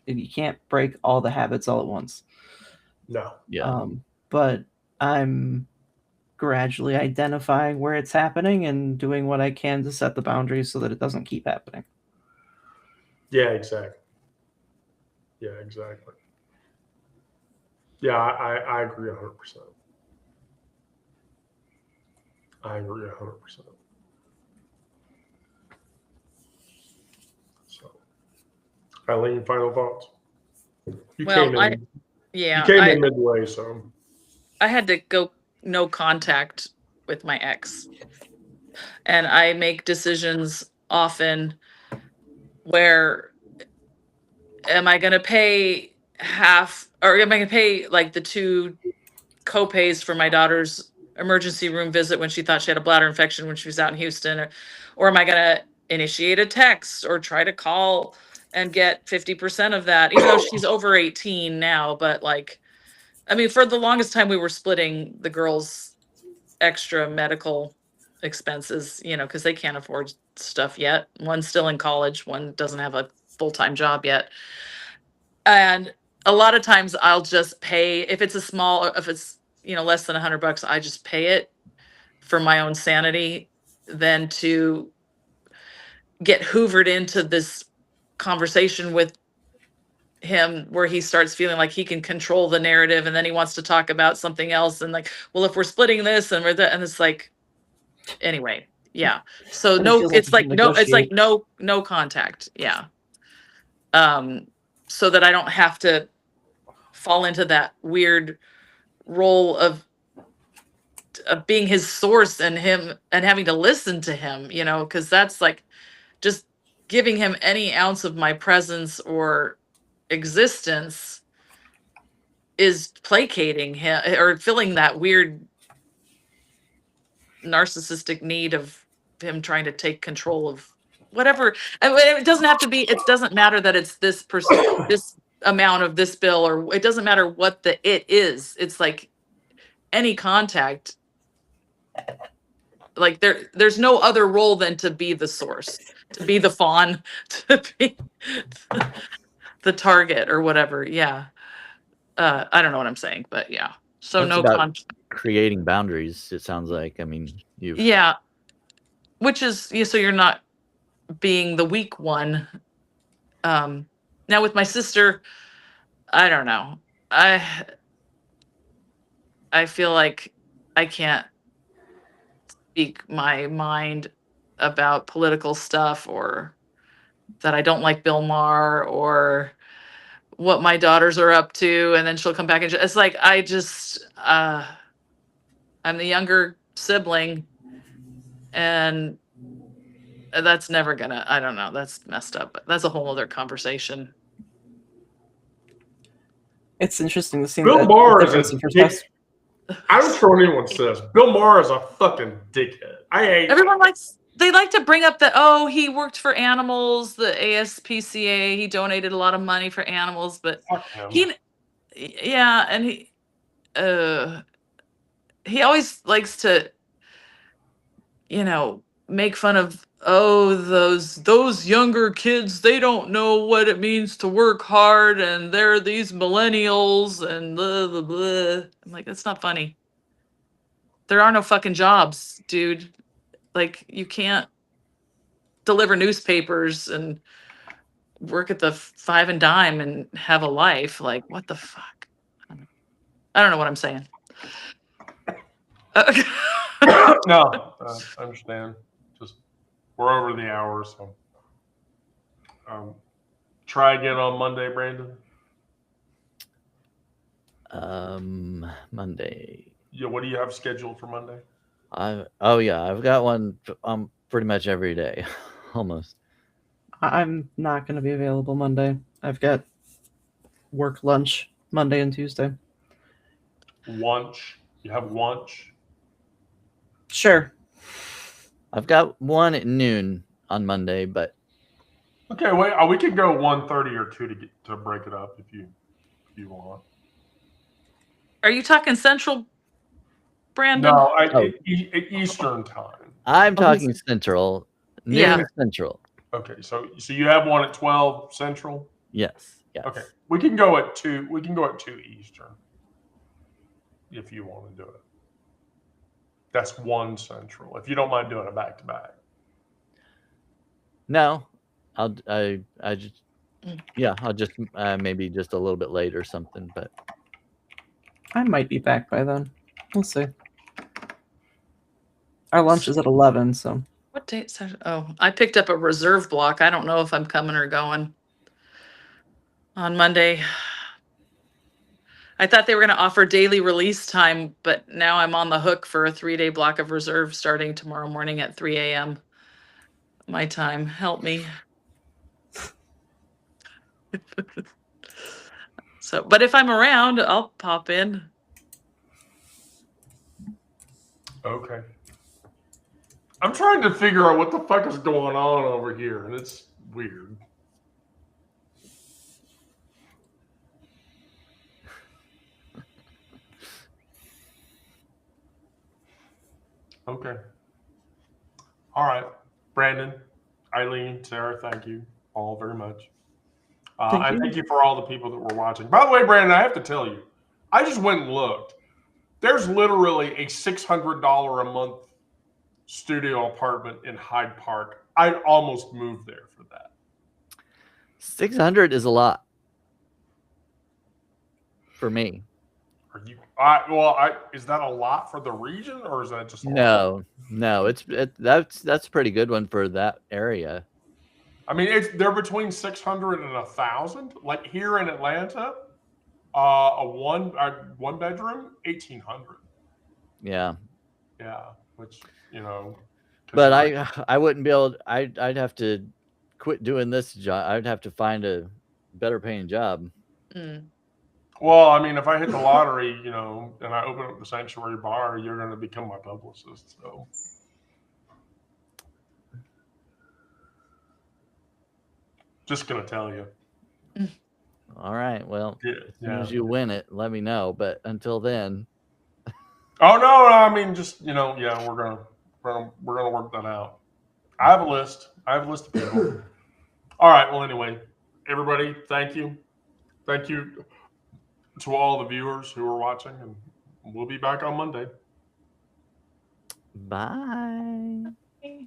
You can't break all the habits all at once. No. Yeah. But I'm gradually identifying where it's happening and doing what I can to set the boundaries so that it doesn't keep happening. Yeah, exactly. Yeah, exactly. Yeah, I agree 100%. I agree 100%. So, Eileen, final thoughts? You Well, came in. Yeah, You came in midway, so I had to go no contact with my ex. And I make decisions often where am I going to pay half or am I going to pay like the 2 co-pays for my daughter's emergency room visit when she thought she had a bladder infection when she was out in Houston, or am I going to initiate a text or try to call and get 50% of that, even though she's over 18 now. But like, I mean, for the longest time we were splitting the girls' extra medical expenses, because they can't afford stuff yet. One's still in college, one doesn't have a full-time job yet. And a lot of times I'll just pay if it's less than $100, I just pay it for my own sanity than to get hoovered into this conversation with him where he starts feeling like he can control the narrative and then he wants to talk about something else and like, well, if we're splitting this and we're that, and it's like, anyway, yeah. So no contact. Yeah. So that I don't have to fall into that weird role of being his source and having to listen to him, because that's like just giving him any ounce of my presence or existence is placating him or filling that weird narcissistic need of him trying to take control of whatever. I mean, it doesn't matter that it's this amount of this bill, or it doesn't matter what it is. It's like any contact, like there's no other role than to be the source, to be the fawn, to be the target or whatever. Yeah. I don't know what I'm saying, but yeah. So It's no about creating boundaries, it sounds like. I mean, yeah. Which is so you're not being the weak one. Now with my sister, I don't know. I feel like I can't speak my mind about political stuff, or that I don't like Bill Maher, or what my daughters are up to, and then she'll come back and it's like I'm the younger sibling, and that's never gonna, I don't know, that's messed up, but that's a whole other conversation. It's interesting to see Bill Maher is difference a in perspective. I don't care what anyone says. Bill Maher is a fucking dickhead. I hate Everyone they like to bring up that, oh, he worked for animals, the ASPCA, he donated a lot of money for animals, but and he always likes to make fun of oh, those younger kids, they don't know what it means to work hard, and they're these millennials and blah blah blah. I'm like, that's not funny. There are no fucking jobs, dude. Like, you can't deliver newspapers and work at the five and dime and have a life. Like, what the fuck? I don't know what I'm saying. No, I understand. Just we're over the hour, so try again on Monday, Brandon. Monday. Yeah, what do you have scheduled for Monday? I've got one pretty much every day, almost. I'm not going to be available Monday. I've got work lunch Monday and Tuesday. Lunch. You have lunch. Sure. I've got one at noon on Monday, but Okay, wait. We can go 1:30 or 2 to break it up if you want. Are you talking Central, Brandon? No, Eastern time. I'm talking Central. Noon Yeah. Central. Okay, so you have one at 12 Central. Yes. Okay, we can go at 2. We can go at 2 Eastern if you want to do it. That's 1 Central. If you don't mind doing it back to back. No, I'll just maybe just a little bit late or something, but I might be back by then. We'll see. Our lunch is at 11, so. What date? Oh, I picked up a reserve block. I don't know if I'm coming or going on Monday. I thought they were going to offer daily release time, but now I'm on the hook for a 3-day block of reserve starting tomorrow morning at 3 a.m. my time. Help me. So, but if I'm around, I'll pop in. Okay. I'm trying to figure out what the fuck is going on over here, and it's weird. Okay. All right. Brandon, Eileen, Sarah, thank you all very much. And thank you for all the people that were watching. By the way, Brandon, I have to tell you, I just went and looked. There's literally a $600 a month studio apartment in Hyde Park. I'd almost move there for that. 600 is a lot for me. Are you? Is that a lot for the region, or is that just a lot? No, that's a pretty good one for that area. I mean, they're between 600 and 1,000. Like here in Atlanta, a one bedroom, 1,800. Yeah. Yeah, which But I wouldn't be able. I'd have to quit doing this job. I'd have to find a better paying job. Mm. Well, I mean, if I hit the lottery, and I open up the Sanctuary Bar, you're going to become my publicist. So, just going to tell you. All right. Well, Yeah, as soon as you win it, let me know. But until then. Oh no! I mean, just yeah, we're gonna work that out. I have a list. Of people. All right. Well, anyway, everybody, thank you. Thank you to all the viewers who are watching, and we'll be back on Monday. Bye. Okay.